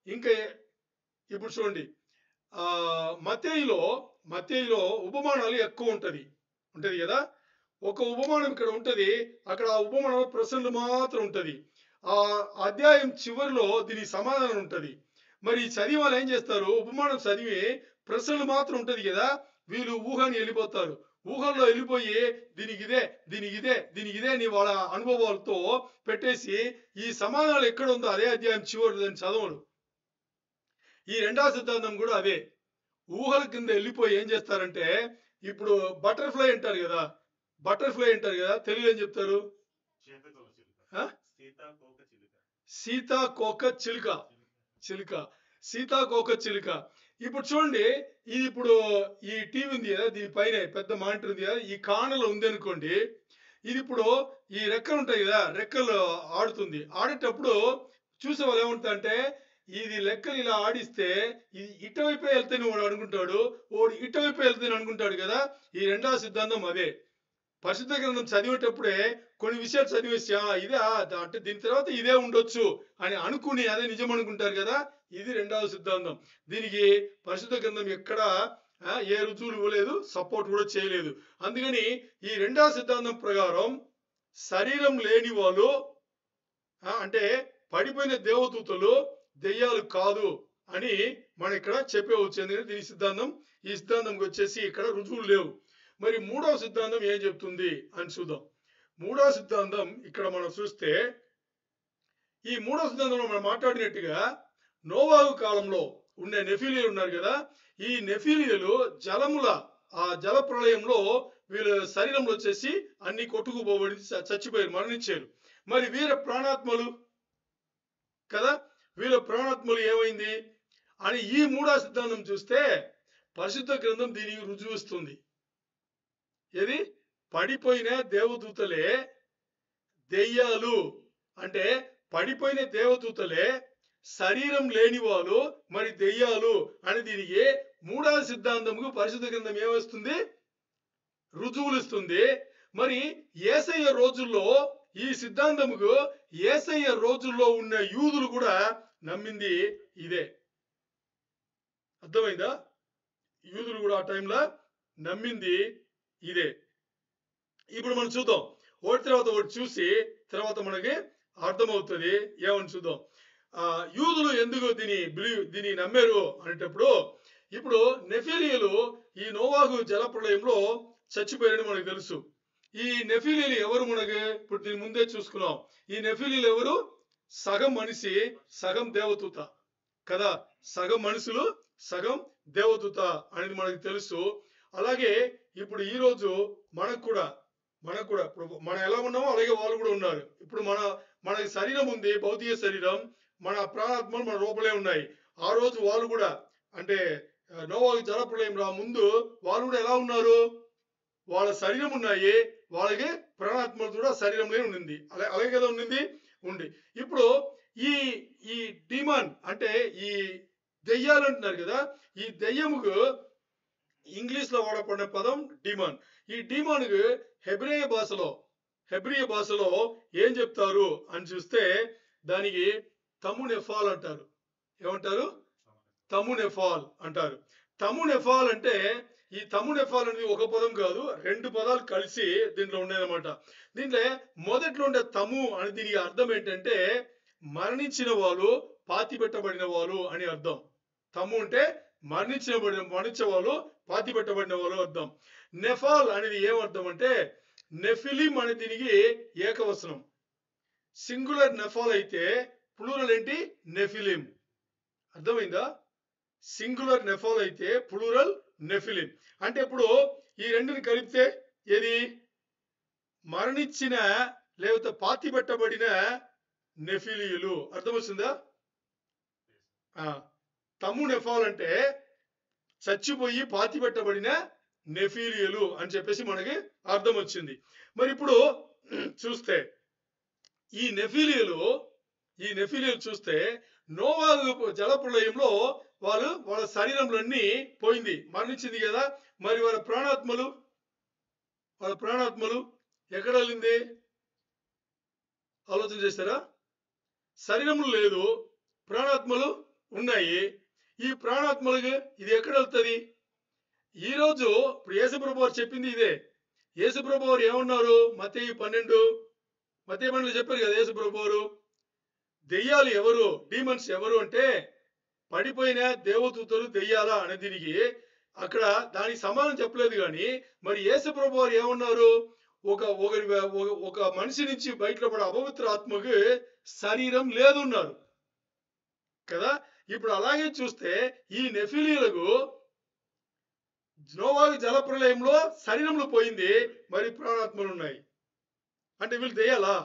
ఇంకా ఇప్పుడు చూడండి, మత్తయిలో ఉపమానాలు ఎక్కువ ఉంటది కదా. ఒక ఉపమానం ఇక్కడ ఉంటది, అక్కడ ఆ ఉపమానం ప్రశ్నలు మాత్రం ఉంటది. ఆ అధ్యాయం చివరిలో దీని సమాధానం ఉంటది. మరి చదివి వాళ్ళు ఏం చేస్తారు? ఉపమానం చదివి ప్రశ్నలు మాత్రం ఉంటది కదా, వీళ్ళు ఊహని వెళ్ళిపోతారు. ఊహల్లో వెళ్ళిపోయి దీనికి ఇదే అని వాళ్ళ అనుభవాలతో పెట్టేసి ఈ సమాధానాలు ఎక్కడ ఉందో అదే అధ్యాయం చివరి దాన్ని చదవరు. ఈ రెండవ సిద్ధాంతం కూడా అదే. ఊహల కింద వెళ్ళిపోయి ఏం చేస్తారంటే, ఇప్పుడు బటర్ఫ్లై అంటారు కదా, తెలుగులో ఏం చెప్తారు? సీతాకోక చిలుక. ఇప్పుడు చూడండి, ఇది ఇప్పుడు ఈ టీవీ ఉంది కదా, దీనిపైన పెద్ద మానిటర్ ఉంది కదా, ఈ కాణలో ఉంది అనుకోండి. ఇది ఇప్పుడు ఈ రెక్కలు ఉంటాయి కదా, రెక్కలు ఆడేటప్పుడు చూసే వాళ్ళు ఏమంటారంటే, ఇది లెక్కలు ఇలా ఆడిస్తే ఇది ఇటువైపే వెళ్తాను వాడు అనుకుంటాడు, వాడు ఇటువైపే వెళ్తాను అనుకుంటాడు కదా. ఈ రెండవ సిద్ధాంతం అదే. పరిశుద్ధ గ్రంథం చదివేటప్పుడే కొన్ని విషయాలు చదివేసి ఇదే అంటే దీని తర్వాత ఇదే ఉండొచ్చు అని అనుకుని అదే నిజం అనుకుంటారు కదా. ఇది రెండవ సిద్ధాంతం. దీనికి పరిశుద్ధ గ్రంథం ఎక్కడ ఏ రుజువులు ఇవ్వలేదు, సపోర్ట్ కూడా చేయలేదు. అందుకని ఈ రెండవ సిద్ధాంతం ప్రకారం శరీరం లేని వాళ్ళు, అంటే పడిపోయిన దేవదూతలు దెయ్యాలు కాదు అని మనం ఇక్కడ చెప్పవచ్చు. ఎందుకంటే ఈ సిద్ధాంతంకి వచ్చేసి ఇక్కడ రుజువులు లేవు. మరి మూడవ సిద్ధాంతం ఏం చెప్తుంది అని చూద్దాం. మూడవ సిద్ధాంతం ఇక్కడ మనం చూస్తే, ఈ మూడవ సిద్ధాంతంలో మనం మాట్లాడినట్టుగా నోవాహు కాలంలో ఉండే నెఫీలీలు ఉన్నారు కదా, ఈ నెఫీలీలు ఆ జల ప్రళయంలో వీళ్ళ శరీరంలో వచ్చేసి అన్ని కొట్టుకుపోబడి చచ్చిపోయారు, మరణించారు. మరి వీళ్ళ ప్రాణాత్మలు కదా, వీళ్ళ ప్రాణాత్మలు ఏమైంది అని ఈ మూడవ సిద్ధాంతం చూస్తే పరిశుద్ధ గ్రంథం దీనికి రుజువిస్తుంది. ఏది? పడిపోయిన దేవదూతలే దెయ్యాలు, అంటే పడిపోయిన దేవదూతలే శరీరం లేని వాళ్ళు మరి దెయ్యాలు అని దీనికి మూడవ సిద్ధాంతంకు పరిశుద్ధ గ్రంథం ఏమొస్తుంది? రుజువులు ఇస్తుంది. మరి యేసయ్య రోజుల్లో ఈ సిద్ధాంతముకు యేసయ్య రోజుల్లో ఉన్న యూదులు కూడా నమ్మింది ఇదే. అర్థమైందా? యూదులు కూడా ఆ టైంలో నమ్మింది ఇదే. ఇప్పుడు మనం చూద్దాం, ఒకటి తర్వాత ఒకటి చూసి తర్వాత మనకి అర్థమవుతుంది. ఏమని చూద్దాం. యూదులు ఎందుకు దీన్ని నమ్మారు అనేటప్పుడు, ఇప్పుడు నెఫీలీలు ఈ నోవాహు జలప్రళయంలో చచ్చిపోయారని మనకు తెలుసు. ఈ నెఫీలీలు ఎవరు? మనకి ఇప్పుడు దీని ముందే చూసుకున్నాం. ఈ నెఫీలీలు ఎవరు? సగం మనిషి సగం దేవదూత కదా. సగం మనుషులు సగం దేవదూత అనేది మనకు తెలుసు. అలాగే ఇప్పుడు ఈ రోజు మనకు కూడా ఇప్పుడు మనం ఎలా ఉన్నామో అలాగే వాళ్ళు కూడా ఉన్నారు. ఇప్పుడు మనకి శరీరం ఉంది, భౌతిక శరీరం, మన ప్రాణాత్మలు మన రూపలే ఉన్నాయి. ఆ రోజు వాళ్ళు కూడా అంటే నోవాహు జలప్రళయం రా ముందు వాళ్ళు కూడా ఎలా ఉన్నారు? వాళ్ళ శరీరం ఉన్నాయి, వాళ్ళకి ప్రాణాత్మలు కూడా శరీరంలో ఉండింది. అలాగే కదా ఉంది. ఇప్పుడు ఈ ఈ డిమాన్ అంటే ఈ దెయ్యాలు అంటున్నారు కదా. ఈ దెయ్యముకు ఇంగ్లీష్ లో వాడబడిన పదం డిమాన్. ఈ డిమాన్ హెబ్రియ భాషలో ఏం చెప్తారు అని చూస్తే దానికి తమునెఫాల్ అంటారు. ఏమంటారు? తమునెఫాల్ అంటారు. తమునెఫాల్ అంటే ఈ తమునెఫాల్ అనేది ఒక పదం కాదు, రెండు పదాలు కలిసి దీంట్లో ఉన్నాయన్నమాట. దీంట్లో మొదట్లో ఉండే తము అని దీనికి అర్థం ఏంటంటే మరణించిన వాళ్ళు, పాతి పెట్టబడిన వాళ్ళు అని అర్థం. తము అంటే మరణించే వాళ్ళు, పాతి పెట్టబడిన వాళ్ళు అర్థం. నెఫాల్ అనేది ఏమర్థం అంటే నెఫిలిం అనే దీనికి ఏకవచనం. సింగులర్ నెఫాల్ అయితే ప్లూరల్ ఏంటి? నెఫిలిం. అర్థమైందా? సింగులర్ నెఫాల్ అయితే ప్లూరల్ నెఫిలిం. అంటే ఇప్పుడు ఈ రెండుని కలిపితే ఏది? మరణించిన లేకపోతే పాతి పెట్టబడిన నెఫిలియులు. అర్థమవుతుందా? తము నెఫాల్ అంటే చచ్చిపోయి పాతి పెట్టబడిన నెఫీలియలు అని చెప్పేసి మనకి అర్థం వచ్చింది. మరి ఇప్పుడు చూస్తే ఈ నెఫీలియలు చూస్తే నోవాహు జలప్రళయంలో వాళ్ళ శరీరంలో పోయింది, మరణించింది కదా. మరి వాళ్ళ ప్రాణాత్మలు ఎక్కడ వెళ్ళింది? ఆలోచన చేస్తారా? శరీరంలో లేదు, ప్రాణాత్మలు ఉన్నాయి. ఈ ప్రాణాత్మలకు ఇది ఎక్కడ వెళ్తుంది? ఈ రోజు ఇప్పుడు యేసుప్రభు వారు చెప్పింది ఇదే. యేసుప్రభు వారు ఏమన్నారు? మత్తయి 12 చెప్పారు కదా యేసుప్రభు వారు. దెయ్యాలు ఎవరు, డీమన్స్ ఎవరు అంటే పడిపోయిన దేవదూతలు దెయ్యాలా అనే దీనికి అక్కడ దానికి సమాధానం చెప్పలేదు. కానీ మరి యేసుప్రభు వారు ఏమన్నారు? ఒక మనిషి నుంచి బయటలో పడే అపవిత్ర ఆత్మకు శరీరం లేదున్నారు కదా. ఇప్పుడు అలాగే చూస్తే ఈ నెఫిలీలకు నోవాహు జలప్రళయంలో శరీరంలో పోయింది, మరి ప్రాణాత్మలు ఉన్నాయి. అంటే వీళ్ళు దెయ్యాలా?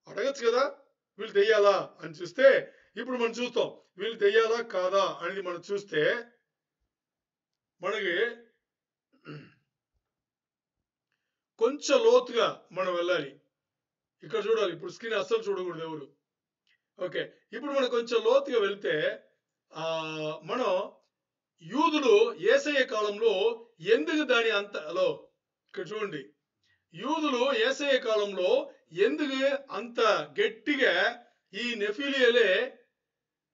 అడగచ్చు కదా, వీళ్ళు దెయ్యాలా అని చూస్తే ఇప్పుడు మనం చూస్తాం వీళ్ళు దెయ్యాలా కాదా అనేది మనం చూస్తే మనకి కొంచెం లోతుగా మనం వెళ్ళాలి. ఇక్కడ చూడాలి, ఇప్పుడు స్క్రీన్ అస్సలు చూడకూడదు ఎవరు. ఓకే, ఇప్పుడు మనం కొంచెం లోతుగా వెళ్తే మనం యూదులు యేసయ్య కాలంలో ఎందుకు దాని అంతలో ఇక్కడ చూడండి, యూదులు యేసయ్య కాలంలో ఎందుకు అంత గట్టిగా ఈ నెఫిలియలే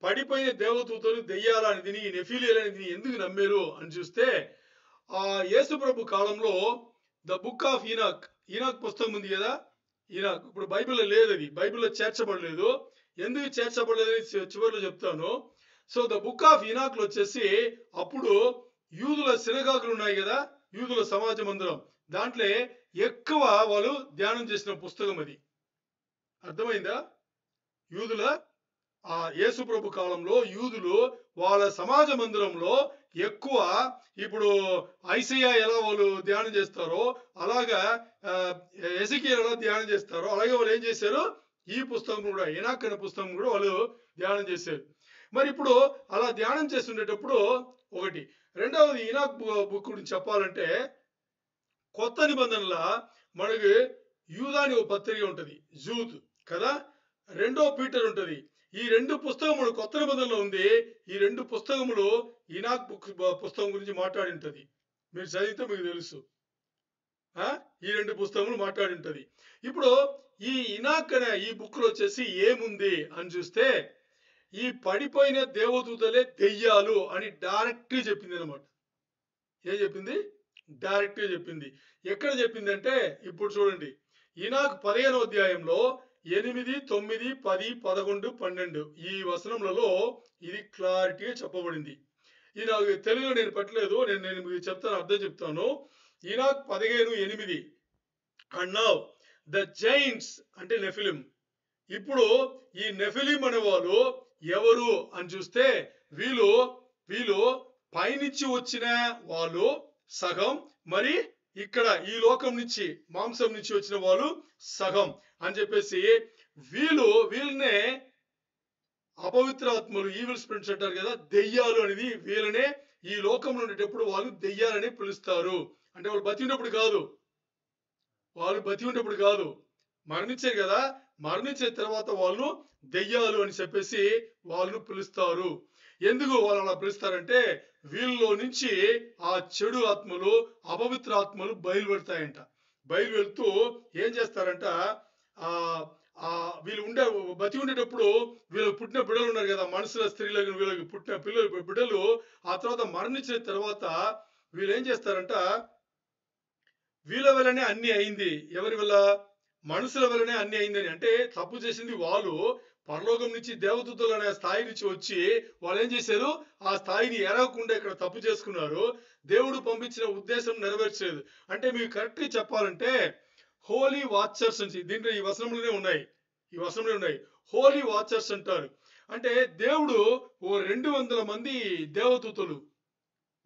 పడిపోయిన దేవదూతలు దెయ్యాలని దీని ఈ నెఫిలియలని దీన్ని ఎందుకు నమ్మారు అని చూస్తే యేసుప్రభు కాలంలో ద బుక్ ఆఫ్ ఈనాక్ పుస్తకం ఉంది కదా. ఈనాక్ ఇప్పుడు బైబిల్లో లేదు, అది బైబిల్లో చేర్చబడలేదు. ఎందుకు చేర్చబడలేదు చివరిలో చెప్తాను. సో ద బుక్ ఆఫ్ ఈనాక్లో వచ్చేసి అప్పుడు యూదుల సినగాగులు ఉన్నాయి కదా, యూదుల సమాజ మందిరం, దాంట్లో ఎక్కువ వాళ్ళు ధ్యానం చేసిన పుస్తకం అది. అర్థమైందా? యూదుల యేసుప్రభు కాలంలో యూదులు వాళ్ళ సమాజ మందిరంలో ఎక్కువ ఇప్పుడు ఐసయ్యా ఎలా వాళ్ళు ధ్యానం చేస్తారో అలాగా ఎజికియా ఎలా ధ్యానం చేస్తారో అలాగే వాళ్ళు ఏం చేశారు, ఈ పుస్తకం కూడా ఈనాక్ అనే పుస్తకం కూడా వాళ్ళు ధ్యానం చేశారు. మరి ఇప్పుడు అలా ధ్యానం చేస్తుండేటప్పుడు ఒకటి, రెండవది ఈనాక్ బుక్ గురించి చెప్పాలంటే కొత్త నిబంధనల మనకి యూదా అని ఒక పత్రిక ఉంటది, జూద్ కదా, రెండో పీటర్ ఉంటది. ఈ రెండు పుస్తకములు కొత్త నిబంధనలో ఉంది. ఈ రెండు పుస్తకములు ఈనాక్ పుస్తకం గురించి మాట్లాడి ఉంటది. మీరు చదివితే మీకు తెలుసు. ఈ రెండు పుస్తకములు మాట్లాడి ఉంటది. ఇప్పుడు ఈ ఈనాక్ అనే ఈ బుక్ లో వచ్చేసి ఏముంది అని చూస్తే ఈ పడిపోయిన దేవదూతలే దెయ్యాలు అని డైరెక్ట్ చెప్పింది అనమాట. ఏం చెప్పింది? డైరెక్ట్ చెప్పింది. ఎక్కడ చెప్పింది అంటే ఇప్పుడు చూడండి, ఈనాక్ 15వ అధ్యాయంలో 8, 9, 10, 11, 12 ఈ వచనములలో ఇది క్లారిటీగా చెప్పబడింది. ఈ నాకు తెలుగులో నేను పెట్టలేదు, నేను మీకు చెప్తాను, అర్థం చెప్తాను. ఈనాక్ 15:8 అండ్ నౌ ద జైంట్స్ అంటే నెఫిలిం ఇప్పుడు ఈ నెఫిలిం అనే వాళ్ళు ఎవరు అని చూస్తే వీళ్ళు వీళ్ళు పైనుంచి వచ్చిన వాళ్ళు సగం, మరి ఇక్కడ ఈ లోకం నుంచి మాంసం నుంచి వచ్చిన వాళ్ళు సగం అని చెప్పేసి వీళ్ళనే అపవిత్రాత్మలు, ఈవిల్ స్పిరిట్స్ అంటారు కదా, దెయ్యాలు అనేది వీళ్ళనే ఈ లోకంలో ఉండేటప్పుడు వాళ్ళు దెయ్యాలని పిలుస్తారు. అంటే వాళ్ళు బతికినప్పుడు కాదు, మరణించారు కదా, మరణించిన తర్వాత వాళ్ళు దెయ్యాలు అని చెప్పేసి వాళ్ళు పిలుస్తారు. ఎందుకు వాళ్ళు అలా పిలుస్తారంటే వీళ్ళలో నుంచి ఆ చెడు ఆత్మలు, అపవిత్ర ఆత్మలు బయలుపెడతాయంట. బయలువెళ్తూ ఏం చేస్తారంట, ఆ ఆ వీళ్ళు బతి ఉండేటప్పుడు వీళ్ళకి పుట్టిన బిడ్డలు ఉన్నారు కదా, మనుషుల స్త్రీలకు వీళ్ళకి పుట్టిన బిడ్డలు ఆ తర్వాత మరణించిన తర్వాత వీళ్ళు ఏం చేస్తారంట, వీళ్ళ వల్లనే అన్ని అయింది. ఎవరి వల్ల? మనుషుల వల్లనే అన్ని అయిందని. అంటే తప్పు చేసింది వాళ్ళు. పరలోకం నుంచి దేవదూతలు అనే స్థాయి నుంచి వచ్చి వాళ్ళు ఏం చేశారు, ఆ స్థాయిని ఎరగకుండా ఇక్కడ తప్పు చేసుకున్నారు. దేవుడు పంపించిన ఉద్దేశం నెరవేర్చలేదు. అంటే మీకు కరెక్ట్ గా చెప్పాలంటే హోలీ వాచర్స్ నుంచి దీంట్లో ఈ వచనంలోనే ఉన్నాయి. హోలీ వాచర్స్ అంటారు. అంటే దేవుడు 200 మంది దేవదూతలు,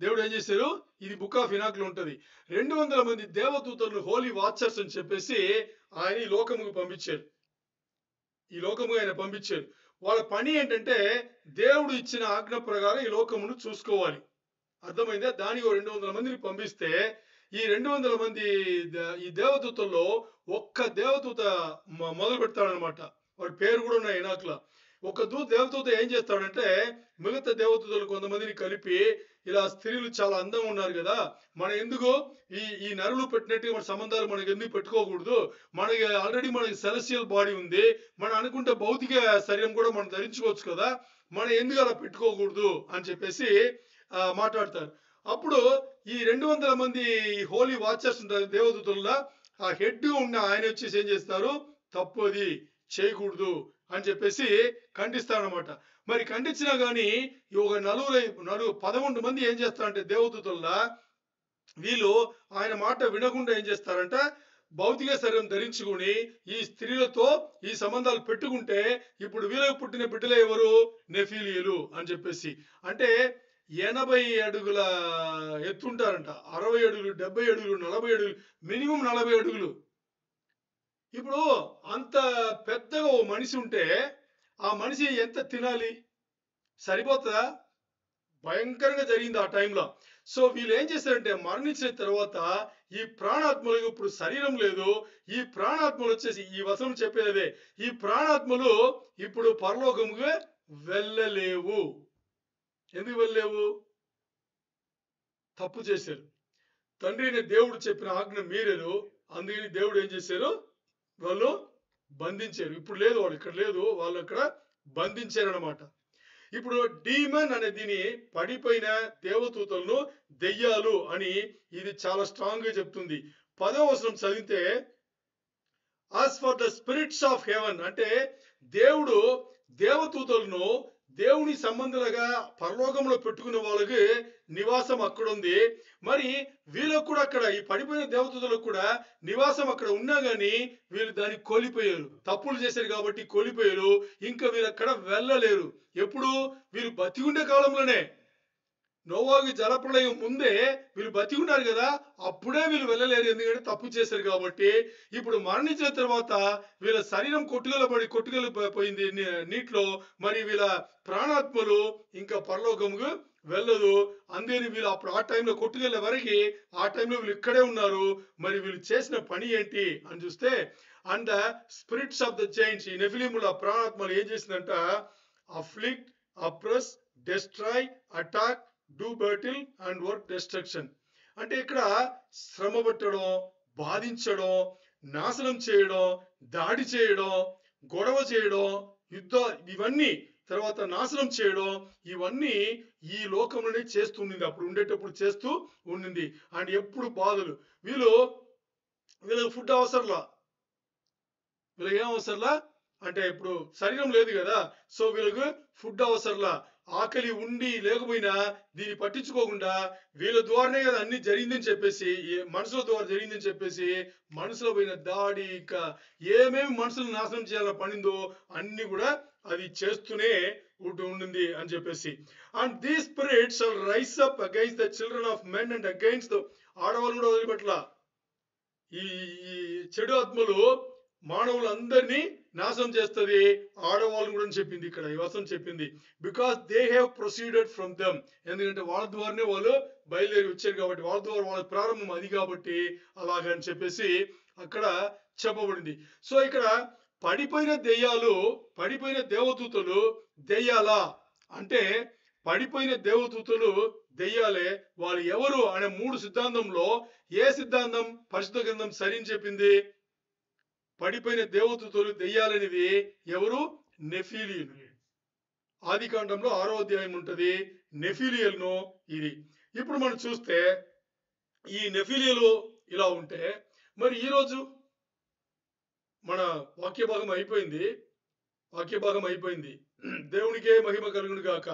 దేవుడు ఏం చేశారు, ఇది బుక్ ఆఫ్ ఇనాక్ లో ఉంటది, 200 మంది దేవదూతలను హోలీ వాచర్స్ అని చెప్పేసి ఆయన ఈ లోకముకు పంపించారు. వాళ్ళ పని ఏంటంటే దేవుడు ఇచ్చిన ఆజ్ఞ ప్రకారం ఈ లోకమును చూసుకోవాలి. అర్థమైందా? దానికి 200 మందిని పంపిస్తే ఈ 200 మంది ఈ దేవదూతల్లో ఒక్క దేవదూత మొదలు పెడతాడనమాట. వాడి పేరు కూడా ఉన్నాయి ఇనాక్లో. ఒక దేవదూత ఏం చేస్తాడంటే మిగతా దేవదూతలు కొంతమందిని కలిపి, ఇలా స్త్రీలు చాలా అందంగా ఉన్నారు కదా, మనం ఎందుకు ఈ నరులు పెట్టినట్టు మన సంబంధాలు మనకి ఎందుకు పెట్టుకోకూడదు, మనకి ఆల్రెడీ మనకి సెలెస్టియల్ బాడీ ఉంది, మనం అనుకుంటే భౌతిక శరీరం కూడా మనం ధరించుకోవచ్చు కదా, మనం ఎందుకు అలా పెట్టుకోకూడదు అని చెప్పేసి మాట్లాడతారు. అప్పుడు ఈ 200 మంది హోలీ వాచర్స్ ఉంటారు దేవదూతల్లో, ఆ హెడ్ ఉన్న ఆయన వచ్చేసి ఏం చేస్తారు, తప్పు అది చేయకూడదు అని చెప్పేసి ఖండిస్తారనమాట. మరి ఖండించినా గానీ ఒక 11 మంది ఏం చేస్తారంటే దేవదూతల్లా వీళ్ళు ఆయన మాట వినకుండా ఏం చేస్తారంట, భౌతిక శరీరం ధరించుకుని ఈ స్త్రీలతో ఈ సంబంధాలు పెట్టుకుంటే ఇప్పుడు వీళ్ళకి పుట్టిన బిడ్డలే ఎవరు, నెఫీలియలు అని చెప్పేసి. అంటే 80 అడుగుల ఎత్తుంటారంట, 60 అడుగులు, 70 అడుగులు, 40 అడుగులు, మినిమం 40 అడుగులు. ఇప్పుడు అంత పెద్దగా ఓ మనిషి ఉంటే ఆ మనిషి ఎంత తినాలి, సరిపోతుందా? భయంకరంగా జరిగింది ఆ టైంలో. సో వీళ్ళు ఏం చేశారంటే మరణించిన తర్వాత ఈ ప్రాణాత్మలకు ఇప్పుడు శరీరం లేదు, ఈ ప్రాణాత్మలు వచ్చేసి ఈ వచనం చెప్పేదే, ఈ ప్రాణాత్మలు ఇప్పుడు పరలోకముగా వెళ్ళలేవు. ఎందుకు వెళ్ళలేవు? తప్పు చేశారు. తండ్రిని దేవుడు చెప్పిన ఆజ్ఞ మీరేరు, అందుకని దేవుడు ఏం చేశారు, వాళ్ళు బంధించారు. ఇప్పుడు లేదు, వాళ్ళు ఇక్కడ లేదు, వాళ్ళు అక్కడ బంధించారనమాట. ఇప్పుడు డీమన్ అనే దీని పడిపోయిన దేవదూతలను దెయ్యాలు అని ఇది చాలా స్ట్రాంగ్ గా చెప్తుంది. 10వ వచనం చదివితే, as for the spirits of heaven, అంటే దేవుడు దేవదూతలను దేవుని సంబంధులుగా పరలోకంలో పెట్టుకున్న వాళ్ళకి నివాసం అక్కడ ఉంది. మరి వీళ్ళకు కూడా అక్కడ ఈ పడిపోయిన దేవదూతలకు కూడా నివాసం అక్కడ ఉన్నా గానీ వీళ్ళు దాన్ని కోల్పోయారు, తప్పులు చేశారు కాబట్టి కోల్పోయారు. ఇంకా వీళ్ళు అక్కడ వెళ్ళలేరు. ఎప్పుడు? వీళ్ళు బతి ఉండే కాలంలోనే, నోవాహు జలప్రళయం ముందే వీళ్ళు బతి ఉన్నారు కదా, అప్పుడే వీళ్ళు వెళ్ళలేరు, ఎందుకంటే తప్పు చేశారు కాబట్టి. ఇప్పుడు మరణించిన తర్వాత వీళ్ళ శరీరం కొట్టుకెళ్ళిపోయింది నీటిలో, మరి వీళ్ళ ప్రాణాత్మలు ఇంకా పరలోకముకు వెళ్ళదు. అందుకని వీళ్ళు అప్పుడు ఆ టైంలో కొట్టుకెళ్లే వరకు ఆ టైంలో వీళ్ళు ఇక్కడే ఉన్నారు. మరి వీళ్ళు చేసిన పని ఏంటి అని చూస్తే, and the spirits of the Giants, ఈ నెఫిలిముల ప్రాణాత్మలు ఏం చేసిందంట, afflict, oppress, destroy, attack, do battle and work destruction. అంటే ఇక్కడ శ్రమ పెట్టడం, బాధించడం, నాశనం చేయడం, దాడి చేయడం, గొడవ చేయడం, ఇవన్నీ తర్వాత నాశనం చేయడం, ఇవన్నీ ఈ లోకంలోనే చేస్తుండింది, అప్పుడు ఉండేటప్పుడు చేస్తూ ఉండింది. అండ్ ఎప్పుడు బాధలు. వీళ్ళకి ఫుడ్ అవసరంలా, వీళ్ళకి ఏం అవసరంలా అంటే ఇప్పుడు శరీరం లేదు కదా, సో వీళ్ళకి ఫుడ్ అవసరంలా, ఆకలి ఉండి లేకపోయినా దీన్ని పట్టించుకోకుండా వీళ్ళ ద్వారానే కదా అన్ని జరిగిందని చెప్పేసి మనుషుల ద్వారా జరిగిందని చెప్పేసి మనుషుల పైన దాడి ఇంకా ఏమేమి మనుషులను నాశనం చేయాలని పడిందో అన్ని కూడా అది చేస్తూనే ఉండింది అని చెప్పేసి. And these spirit shall rise up against the children of men and against the ఆడవాళ్ళు కూడా వదిలిపెట్ల. ఈ ఈ చెడు ఆత్మలు మానవులందరినీ నాశనం చేస్తుంది, ఆడవాళ్ళని కూడా చెప్పింది ఇక్కడ ఈ వచనం చెప్పింది. Because they have proceeded from them, ఎందుకంటే వాళ్ళ ద్వారానే వాళ్ళు బయలుదేరి వచ్చారు కాబట్టి, వాళ్ళ ద్వారా వాళ్ళ ప్రారంభం అది కాబట్టి అలాగని చెప్పేసి అక్కడ చెప్పబడింది. సో ఇక్కడ పడిపోయిన దెయ్యాలు, పడిపోయిన దేవదూతలు దెయ్యాలా అంటే, పడిపోయిన దేవదూతలు దెయ్యాలే. వాళ్ళు ఎవరు అనే 3 సిద్ధాంతంలో ఏ సిద్ధాంతం పరిశుద్ధ గ్రంథం సరిని చెప్పింది? పడిపోయిన దేవదూతలు దెయ్యాలనేది ఎవరు? నెఫీలియలు. ఆది కాండంలో 6వ అధ్యాయం ఉంటది, నెఫీలియలను ఇది. ఇప్పుడు మనం చూస్తే ఈ నెఫీలియలు ఇలా ఉంటే, మరి ఈరోజు మన వాక్య భాగం అయిపోయింది. దేవునికే మహిమ కలుగును గాక.